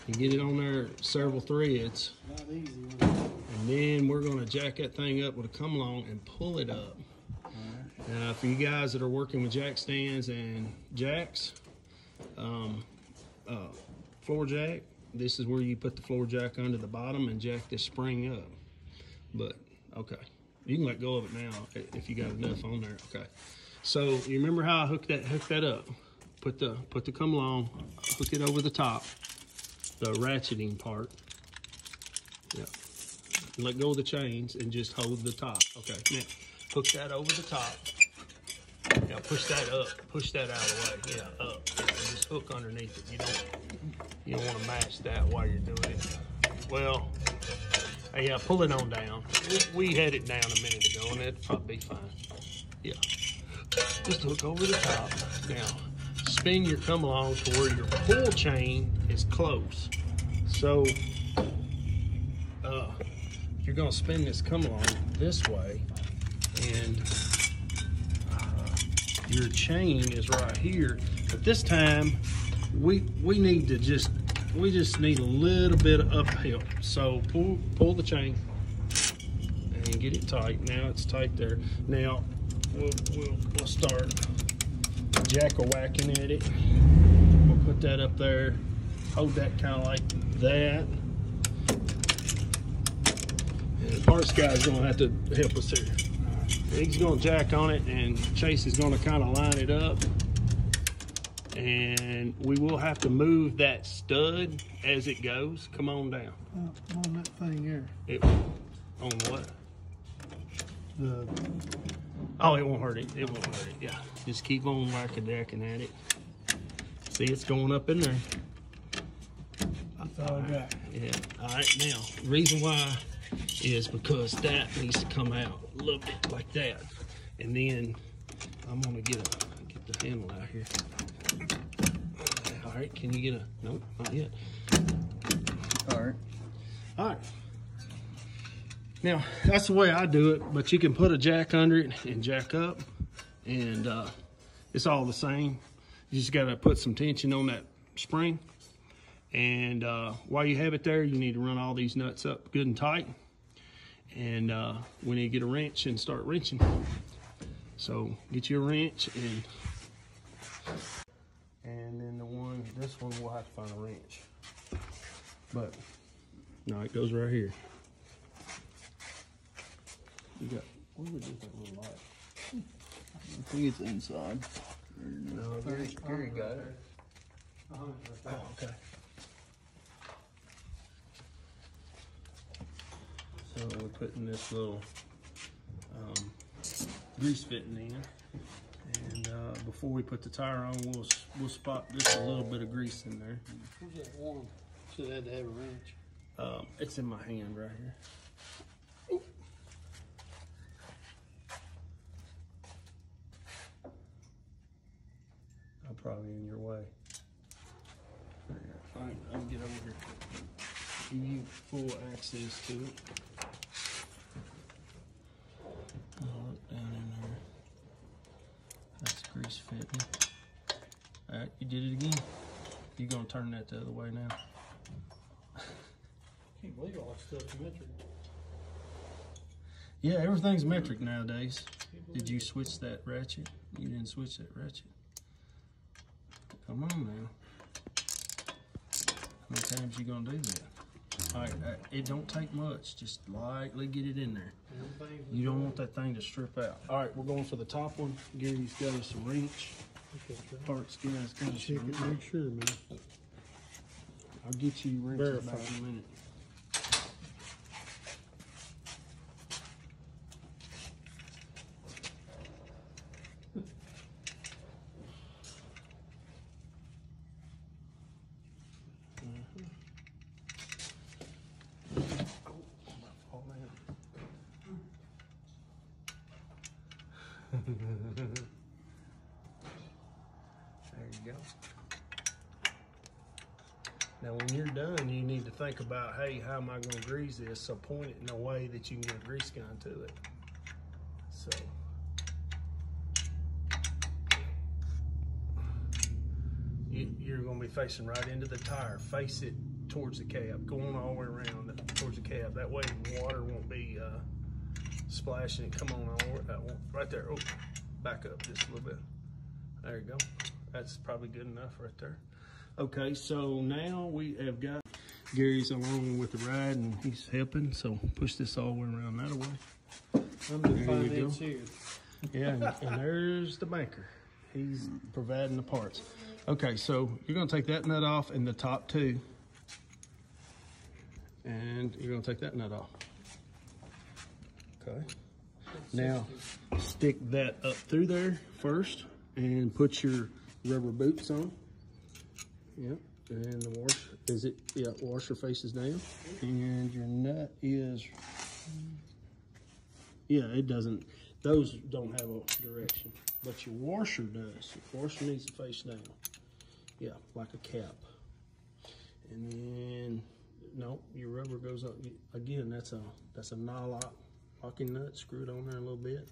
You get it on there several threads. Not easy. And then we're gonna jack that thing up with a come along and pull it up. Now, for you guys that are working with jack stands and jacks, floor jack, this is where you put the floor jack under the bottom and jack this spring up. But, okay, you can let go of it now if you got enough on there, okay. So, you remember how I hooked that up? Put the come along, hook it over the top, the ratcheting part. Yeah. Let go of the chains and just hold the top. Okay, now hook that over the top. Now push that up, push that out of the way. Yeah, up. And just hook underneath it. You don't want to match that while you're doing it. Well, yeah, pull it on down. We had it down a minute ago and it'd probably be fine. Yeah. Just hook over the top. Now, spin your come along to where your pull chain is close. So, you're gonna spin this come along this way, and your chain is right here. But this time, we just need a little bit of uphill. So pull the chain and get it tight. Now it's tight there. Now we'll start jack-a-whacking at it. We'll put that up there. Hold that kind of like that. And the parts guy's gonna have to help us here. He's gonna jack on it, and Chase is gonna kind of line it up. And we will have to move that stud as it goes. Come on down. On that thing here. On what? The. Oh, it won't hurt it. It won't hurt it. Yeah. Just keep on whack-a-dacking at it. See, it's going up in there. That's all I got. Yeah. All right. Now, the reason why is because that needs to come out a little bit like that, and then I'm gonna get the handle out here. All right. Can you get a? Nope, not yet. All right. All right. Now, that's the way I do it, but you can put a jack under it and jack up, and it's all the same. You just got to put some tension on that spring, and while you have it there, you need to run all these nuts up good and tight, and we need to get a wrench and start wrenching. So get you a wrench, and then this one we'll have to find a wrench, but no, it goes right here. You got, what would that little light? I think it's inside. No, Gary got it. Oh, okay. So we're putting this little grease fitting in, and before we put the tire on, we'll spot just a little bit of grease in there. Where's that one? Should have had to have a wrench. It's in my hand right here. Probably in your way. All right, I'll get over here. Give you full access to it. I'll look down in there. That's grease fitting. All right, you did it again. You're gonna turn that the other way now. Can't believe all that stuff's metric. Yeah, everything's metric nowadays. Did you switch that ratchet? You didn't switch that ratchet. Come on now. many times you gonna do that? All right, it don't take much. Just lightly get it in there. You don't want that thing to strip out. All right, we're going for the top one. Gary's got us a wrench. Parts Gary's got us a wrench. Make sure, man. I'll get you wrenches back in a minute. There you go. Now when you're done, you need to think about, hey, how am I going to grease this? So point it in a way that you can get a grease gun to it. So you're going to be facing right into the tire. Face it towards the cab, going all the way around towards the cab. That way water won't be splashing and come on all that one right there. Oh, back up just a little bit. There you go. That's probably good enough right there. Okay, so now we have got Gary's along with the ride and he's helping. So push this all the way around that way. I'm the financier. Yeah, and there's the banker. He's providing the parts. Okay, so you're gonna take that nut off and the top two. And you're gonna take that nut off. Okay. Now, stick that up through there first and put your rubber boots on. Yep. And the washer, washer faces down. And your nut is, it doesn't, those don't have a direction, but your washer does. Your washer needs to face down. Yeah, like a cap. And then, no, your rubber goes up. Again, that's a locking nut. Screw it on there a little bit,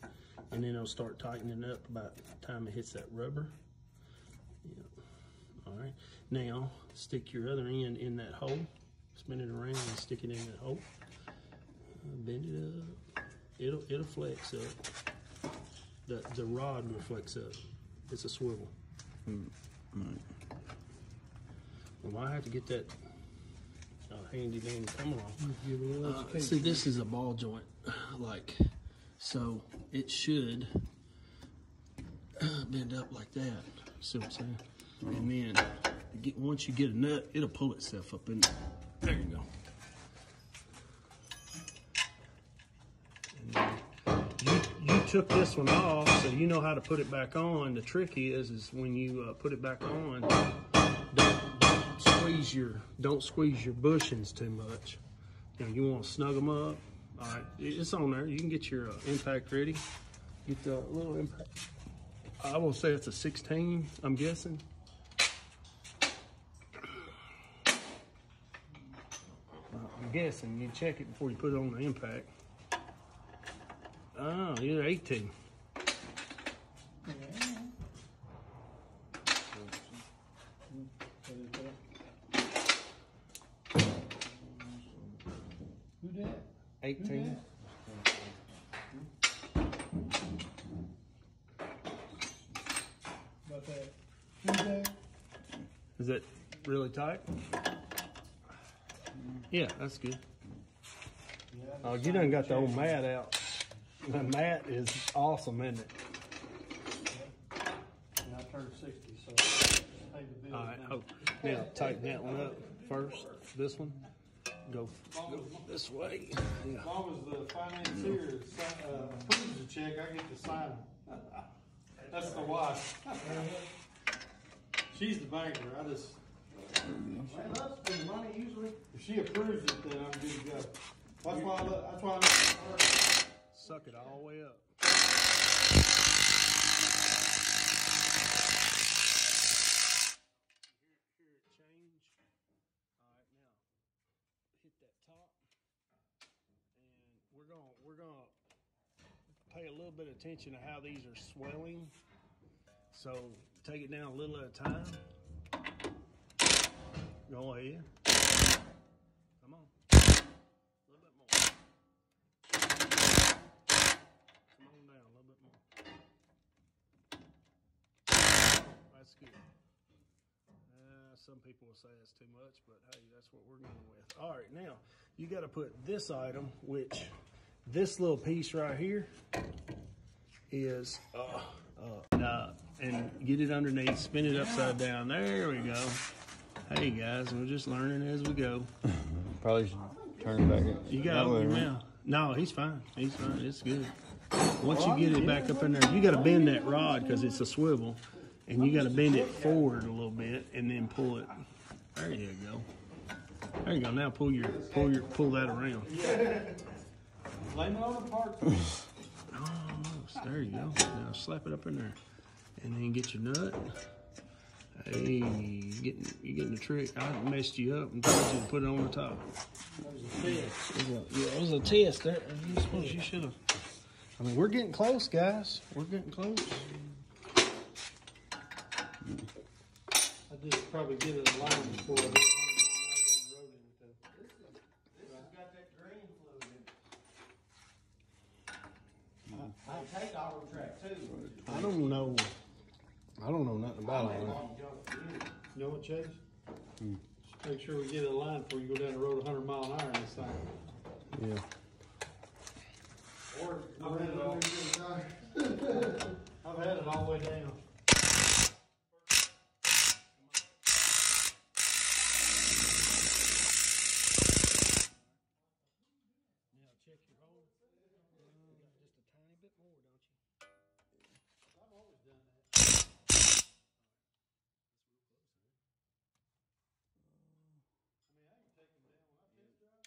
and then it'll start tightening up about the time it hits that rubber. Yep. All right. Now stick your other end in that hole. Spin it around and stick it in that hole. Bend it up. It'll flex up. The rod will flex up. It's a swivel. Right. Well, I have to get that handy dandy come along. See, this is a ball joint, so it should bend up like that. See what I'm saying? And then once you get a nut, it'll pull itself up in there. There you go. And you took this one off, so you know how to put it back on. The trick is when you put it back on, don't squeeze your bushings too much. You want to snug them up. All right, it's on there. You can get your impact ready. Get the little impact. I will say it's a 16, I'm guessing. I'm guessing. You check it before you put it on the impact. Oh, you're 18. Who that? 18. About that. Who that? Is that really tight? Yeah, that's good. Yeah, Oh, you done got the old mat out. The mat is awesome, isn't it? and I turned 60, so pay the bills. All right. now. Oh, now tighten that one up first. This one. Go this way. Yeah. As long as the financier approves the check, I get to sign it. That's the wife. She's the banker. I just. Man, that's the money usually. If she approves it, then I'm good to go. That's why I look for her. Suck it all the way up. Hear it change. All right, now hit that top, and we're gonna pay a little bit of attention to how these are swelling. So take it down a little at a time. Go ahead. Come on. A little bit more. Come on down a little bit more. That's good. Some people will say that's too much, but hey, that's what we're going with. All right, now you got to put this item, which this little piece right here is, and get it underneath, spin it upside down. There we go. Hey guys, we're just learning as we go. Probably should turn it back up. You got it in your mouth. No, he's fine. He's fine. It's good. Once you get it back up in there, you got to bend that rod because it's a swivel, and you got to bend it forward a little bit and then pull it. There you go. There you go. Now pull that around. Blame it on the parts. Almost. There you go. Now slap it up in there, and then get your nut. Hey, you're getting the trick. I messed you up and told you to put it on the top. That was a test. It was a test. You should have. I mean, we're getting close, guys. We're getting close. I just probably get it aligned before I do 100 miles down the road in it. This has got that green fluid in it. I take auto track too. I don't know nothing about it. You know what, Chase? Just make sure we get it aligned before you go down the road 100 miles an hour in this thing. Yeah. Or I've had it all the way down. Now check your hole. Just a tiny bit more, don't you? I've always done that. I mean, I can take them down when I test drive.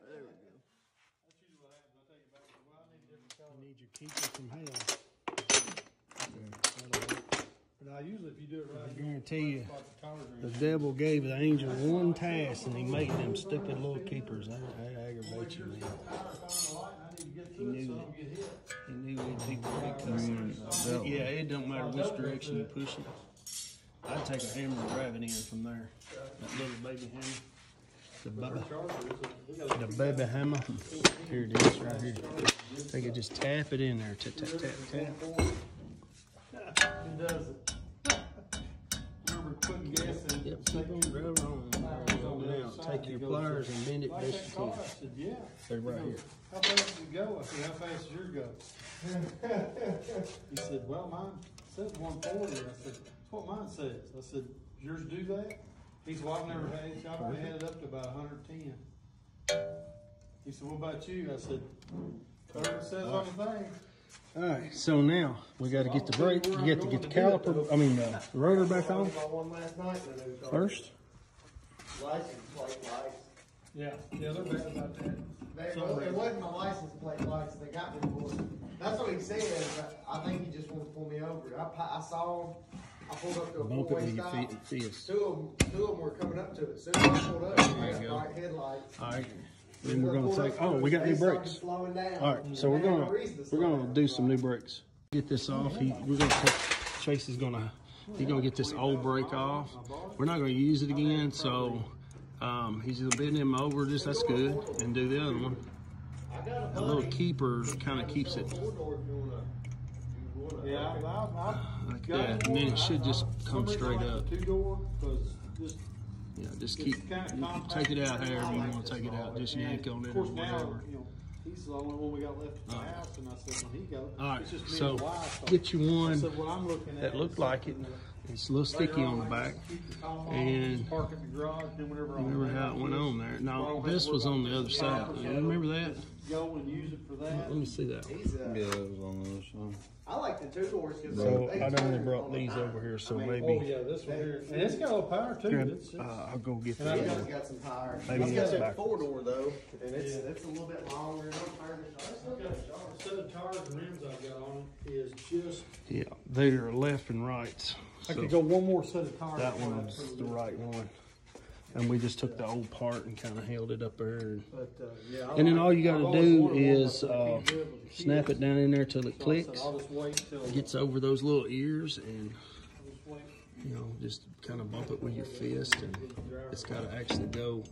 There we go. That's usually what happens. I take it back and say, well, I need a different color. You need your keeper from hell. But now, usually if you do it right, I guarantee you, the tires are in. the devil gave the angel one task, and he made them stupid little keepers. I aggravate you, man. He knew it. He knew we'd be pretty tough. Yeah, it don't matter which direction you push it. I'd take a hammer and drive it in from there. That little baby hammer. The baby hammer. Here it is, right here. They could just tap it in there. Tap, tap, tap, tap. It does it. I remember putting gas in. Yep, keep on driving on. There you go. Now, take your pliers and bend it best you I can. said, yeah. They're right here. How fast does it go? I said, how fast does yours go? He said, well, mine says 140. I said, that's what mine says. I said, yours do that? He said, well, I've never had it up to about 110. He said, what about you? I said, whatever it says on the thing. All right, so now we got to get the brake. You got to get the caliper, the rotor back on One last night in a new car. first. License plate lights. Yeah, they're bad about that. It wasn't my license plate lights. They got me for it. That's what he said. I think he just wanted to pull me over. I saw him. I pulled up to a Bump it four-way with your stop. fist. Two of them were coming up to it. As soon as I pulled up, I got go. bright headlights. All right, then we're gonna take. Oh, we got new brakes. Slowing down. All right, so we're gonna do some new brakes. Get this off. We're gonna take. Chase is gonna. He's gonna get this old brake off. We're not gonna use it again, so he's gonna bend him over. That's good, and do the other one. A little keeper kind of keeps it Yeah, I've like that, and then it should just come straight up. 2-door, because just Yeah, just keep take it out however you want to take it out. Just yank on it of or course now, whatever. he's the only one we got left in the house, and I said when he goes, All right, it's just me so and the wife. get you I one said what I'm looking at that looked is like it. It's a little sticky on the back. And park at the garage, then whenever remember how it went on there? No, this was on the other side. You remember that? Go and use it for that. Let me see that one. He's, Yeah, that was on the other side. I like the 2-doors because So I'd only brought these over here, so Oh maybe yeah, this one here, and it's got a little power too. grab, It's I'll go get And I've that It's one. got some power. Maybe It's it's got back. that 4-door though, and it's a little bit longer. No turn. I've got a set of tires and rims I've got on it is just. Yeah, they are left and right. I So could go one more set of tires. that one's the right one. And we just took the old part and kind of held it up there. And, But, yeah. and then all you got to do is snap it down in there till it clicks. I'll just wait till. Gets over those little ears and, Just wait. you know, just kind of bump it with your fist, and it's got to actually go.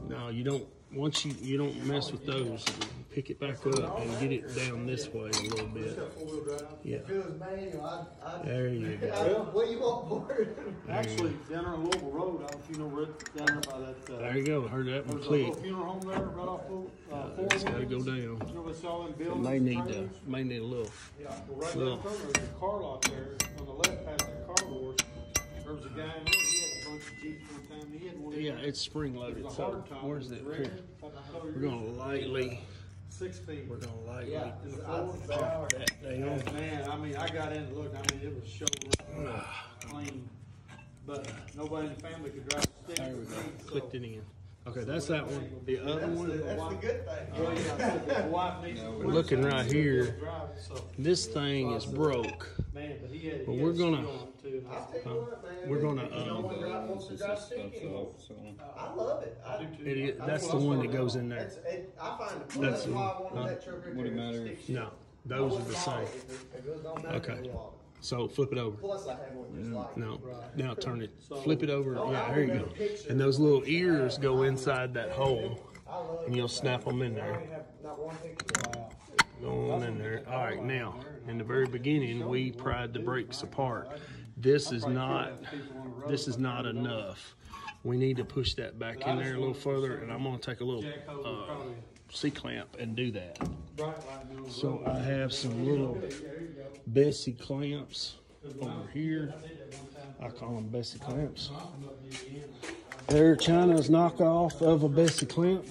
No, you don't. Once you don't mess with those, pick it back up and get it down this way a little bit. Yeah. If it was manual, There you go. what do you want for it? Actually, down there on Louisville Road, I don't know if you know where it's down there by that. There you go. Heard that one There's a click. little funeral home there, right off It's got to go down. You know what's all in It buildings? may need trailers? a little. Yeah, well, right there in front of there's a car lot there. On the left past that car wash, there was a guy in there. He had a bunch of Jeeps one time. He had one. Yeah, it's spring loaded. It was a So hard top. where's It it? was Here. red. We're gonna lightly. 6 feet. We're gonna lightly. Yeah, In the that's floor. about That down. Man, I mean, I got in and looked. I mean, it was shoulder clean, but nobody in the family could drive a stick. There we with go. me, so- Clicked it in. Okay, that's that one. The other one. That's the good thing. Oh, yeah, the wife needs to We're looking right here. drive it, so, This thing is broke. man, but he had. But he we're had gonna- steel on it, too, and I I'll said, tell you what, man. We're gonna, if no one wants to drive stick Stuff's anymore. off, so. I love it. I do too. It is, that's the one that goes in there. I find it. That's That's the why I one. wanted that truck right Would it there. matter Stick if- shift. No, those are the same. It goes on back Okay. to the wall. So flip it over. Plus, I have one just like No, Right. now turn it. So- Flip it over. Yeah, there you go. And those little ears go inside that hole, I love and you'll snap them in I there. only have not one picture. Wow. Go on in there. All right, now in the very beginning, we pried the brakes apart. This is not enough. We need to push that back in there a little further, and I'm going to take a little C-clamp and do that. So I have some little Bessie clamps over here. I call them Bessie clamps. They're China's knockoff of a Bessie clamp.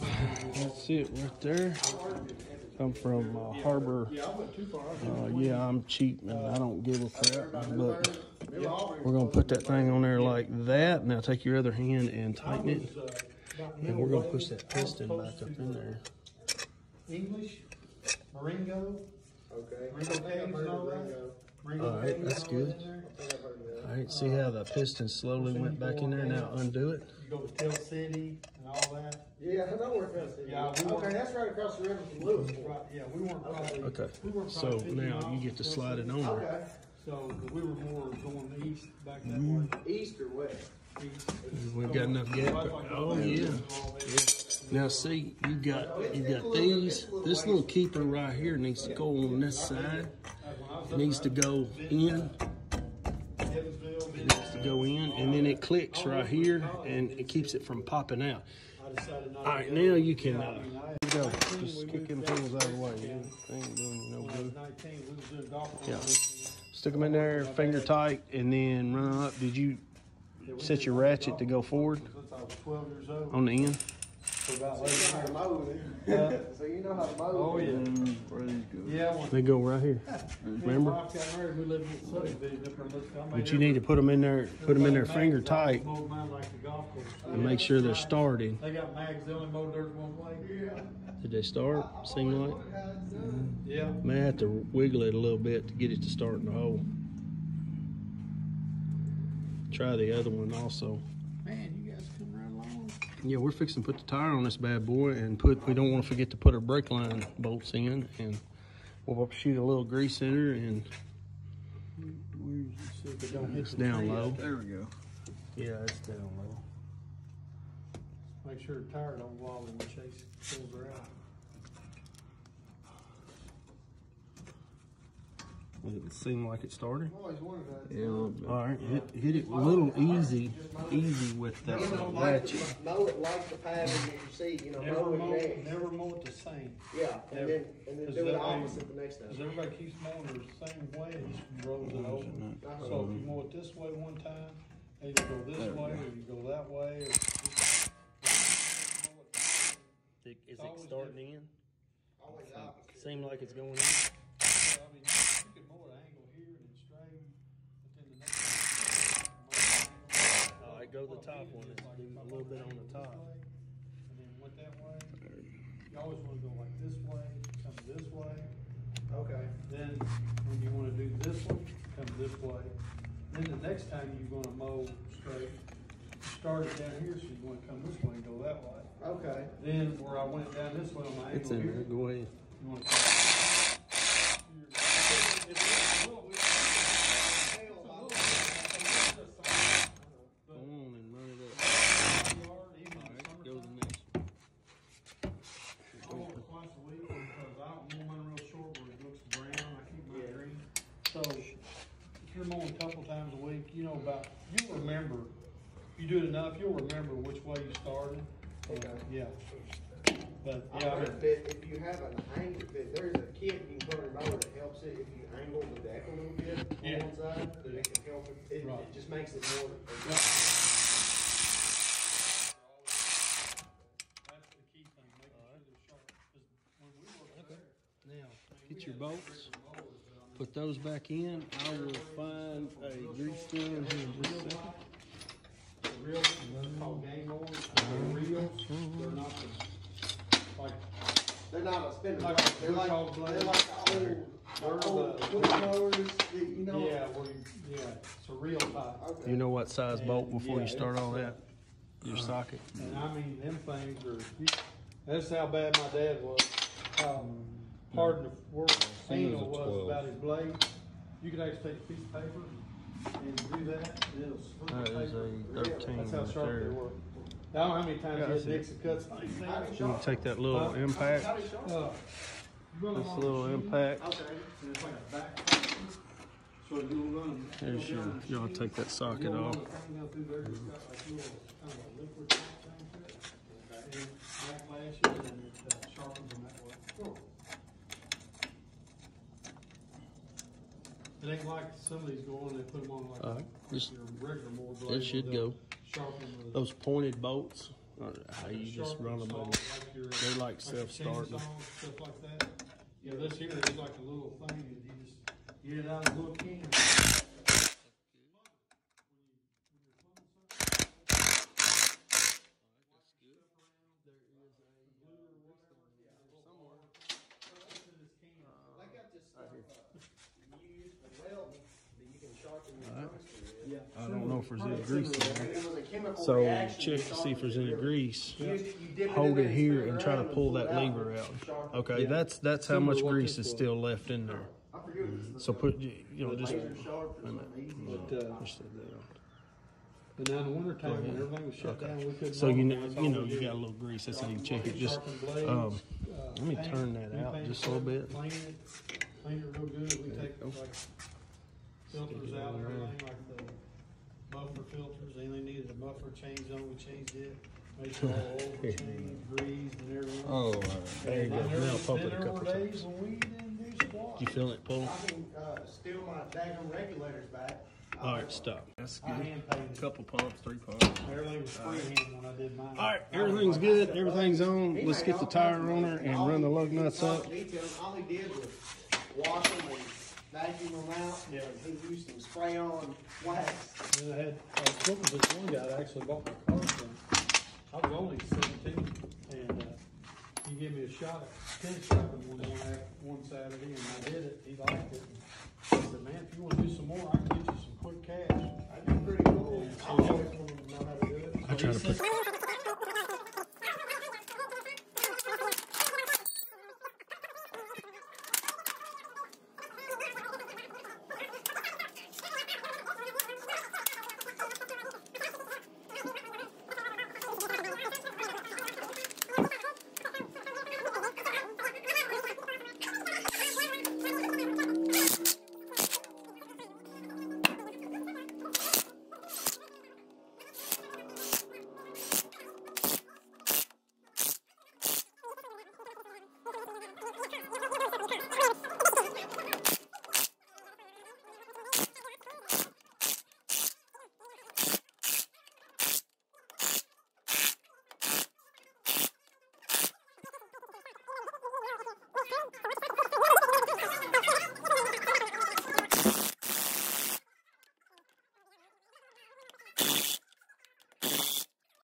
That's it right there. Come from Harbor. Yeah, I'm cheap and I don't give a crap. But we're gonna put that thing on there like that. Now take your other hand and tighten it, and we're gonna push that piston back up in there. English, Marengo, Okay. Marengo Caves and all that. All right, that's good. All right, see how the piston slowly went back in there? Now undo it. You go to Tell City and all that. Yeah, I know where it is. Yeah, we Okay, that's right across the river from Louisville. Right, yeah, we weren't probably. Okay, we weren't so probably 50 now you miles get to from slide it Tell on City. there. Okay. So we were more going east back that way. East or west? East. We've got enough gap. Oh yeah. Now see, you got these. This little keeper right here needs to go on this side. It needs to go in. It needs to go in, and then it clicks right here, and it keeps it from popping out. All right, now you can go. Just kick them tools out of the way. They ain't doing you no good. 19, we was doing golf. Yeah. Stick them in there, finger tight, and then run up. Did you set your ratchet to go forward Since I was 12 years old. on the end? For about So you know how to mow then. So you know how to mow. Oh, yeah. Where these go? Yeah, when They go right here. Remember? my wife got married, we lived in the subdivision up there. But you need to put them in there. Put them in there finger tight, Mowed mine like the golf course. and make sure they're starting. They got mags, they only mow dirt one way. Did they start? Seem like. Yeah. May have to wiggle it a little bit to get it to start in the hole. Try the other one also. Man, you guys come right along. Yeah, we're fixing to put the tire on this bad boy, and we don't want to forget to put our brake line bolts in, and we'll shoot a little grease in her, and it's down low. There we go. Yeah, it's down low. Make sure the tire don't wobble when Chase pulls her out. Does it seem like it started? I always wondered that. Yeah, a little bit. All right, hit it a little easy with that ratchet. Mow it like the pattern that you see, you know, mow it next. Never mow it the same. Yeah, and then do it opposite the next Because time. everybody keeps mowing it the same way, it just rolls it over. So if you mow it this way one time, then you go this way, or you go that way, or just Is it starting in? Always opposite. Seem like it's going in? I mean, you could mow an angle here and then straight, but then the next one. All right, go to the top one. Let's do a little bit on the top. And then went that way. You always want to go like this way, come this way. Okay. Then when you want to do this one, come this way. Then the next time you're going to mow straight, started down here, she's going to come this way and go that way. Okay. Then where I went down this way on my It's angle in there. here, Go ahead. you want to come. Go on and run it up. All right, go to the next I walk twice a week because I don't mow mine real short where it looks brown. I keep mine green. So if you're mowing a couple times a week, you know you'll remember. If you do it enough, you'll remember which way you started. Yeah. But I yeah, wonder if you have an angle, there's a kit you can put in over that helps it if you angle the deck a little bit on one side, that it can help it. It just makes it more. that's the key thing, making sure they're sharp. 'Cause when we work there, Now, get your bolts. Put those back in. I will find a grease gun here in just a second. the real ones called game oils, the reels, they're not like They're not a spinner. Like They're like called the blade. old wood mowers, you know. yeah, it's a real type. Okay. You know what size bolt before Yeah, you start all that? it's, Your socket. And I mean, them things are. That's how bad my dad was. Pardon the word, anal was about his blade. You could actually take a piece of paper and do that, and it'll split That the is paper. a 13 That's how right sharp there. they were. I don't know how many times Yeah, I you had see. Dixie cuts like that. You can take that little impact. This little impact. Okay. And it's like a back. So you'll run. There's your. Y'all take that socket off. It ain't like some of these go on, they put them on like Just your regular mower blade. it should they'll go. Sharpen with Those pointed bolts. How you just sharpen run them saw, on. your- They're like a self-starting. chainsaw, stuff like that. Yeah, this here is like a little thing that you just get it out of the little can. They got this stuff you use for welding that you can sharpen your furnace with. I don't know if there's any grease in there. It was a chemical So reaction check to see if there's any grease. You dip in Hold there it and here spin and try to around pull and that it lever and out. sharpen. Okay, Yeah. that's how much grease is still left in there. I forget what it's So put just laser sharp or something easy. push that down. But now in the winter time when everything was shut down, we couldn't. So mow, you that's all know we you did. got a little grease. That's how you check it. Just Sharpen blades, let me turn that out anything just a little bit. Clean it real good. We take like filters out and everything, like the muffler filters. Anything needed a muffler changed on, we changed it. Made sure all oil was changed, greased, and everything. Oh, all right. There you go. Now pump it a There couple were times. days when we didn't do squat. You feel it pull? I can steal my daggum regulators back. All right, stop. That's I good. hand painted. Couple pumps, 3 pumps. Everything was freehand when I did mine. All right, everything's good. Everything's on. Let's get the tire on her and run the lug nuts up. All he did was wash them and vacuum them out. Yeah. And he used some spray on wax. And I had, I was talking to this one guy that actually bought my car from. I was only 17, and he gave me a shot at tennis shopping one Saturday, and I did it. He liked it. He said, "Man, if you want to do some more, I can get you some quick cash." I did pretty cool. And so he always wanted to know how to do it. I try to put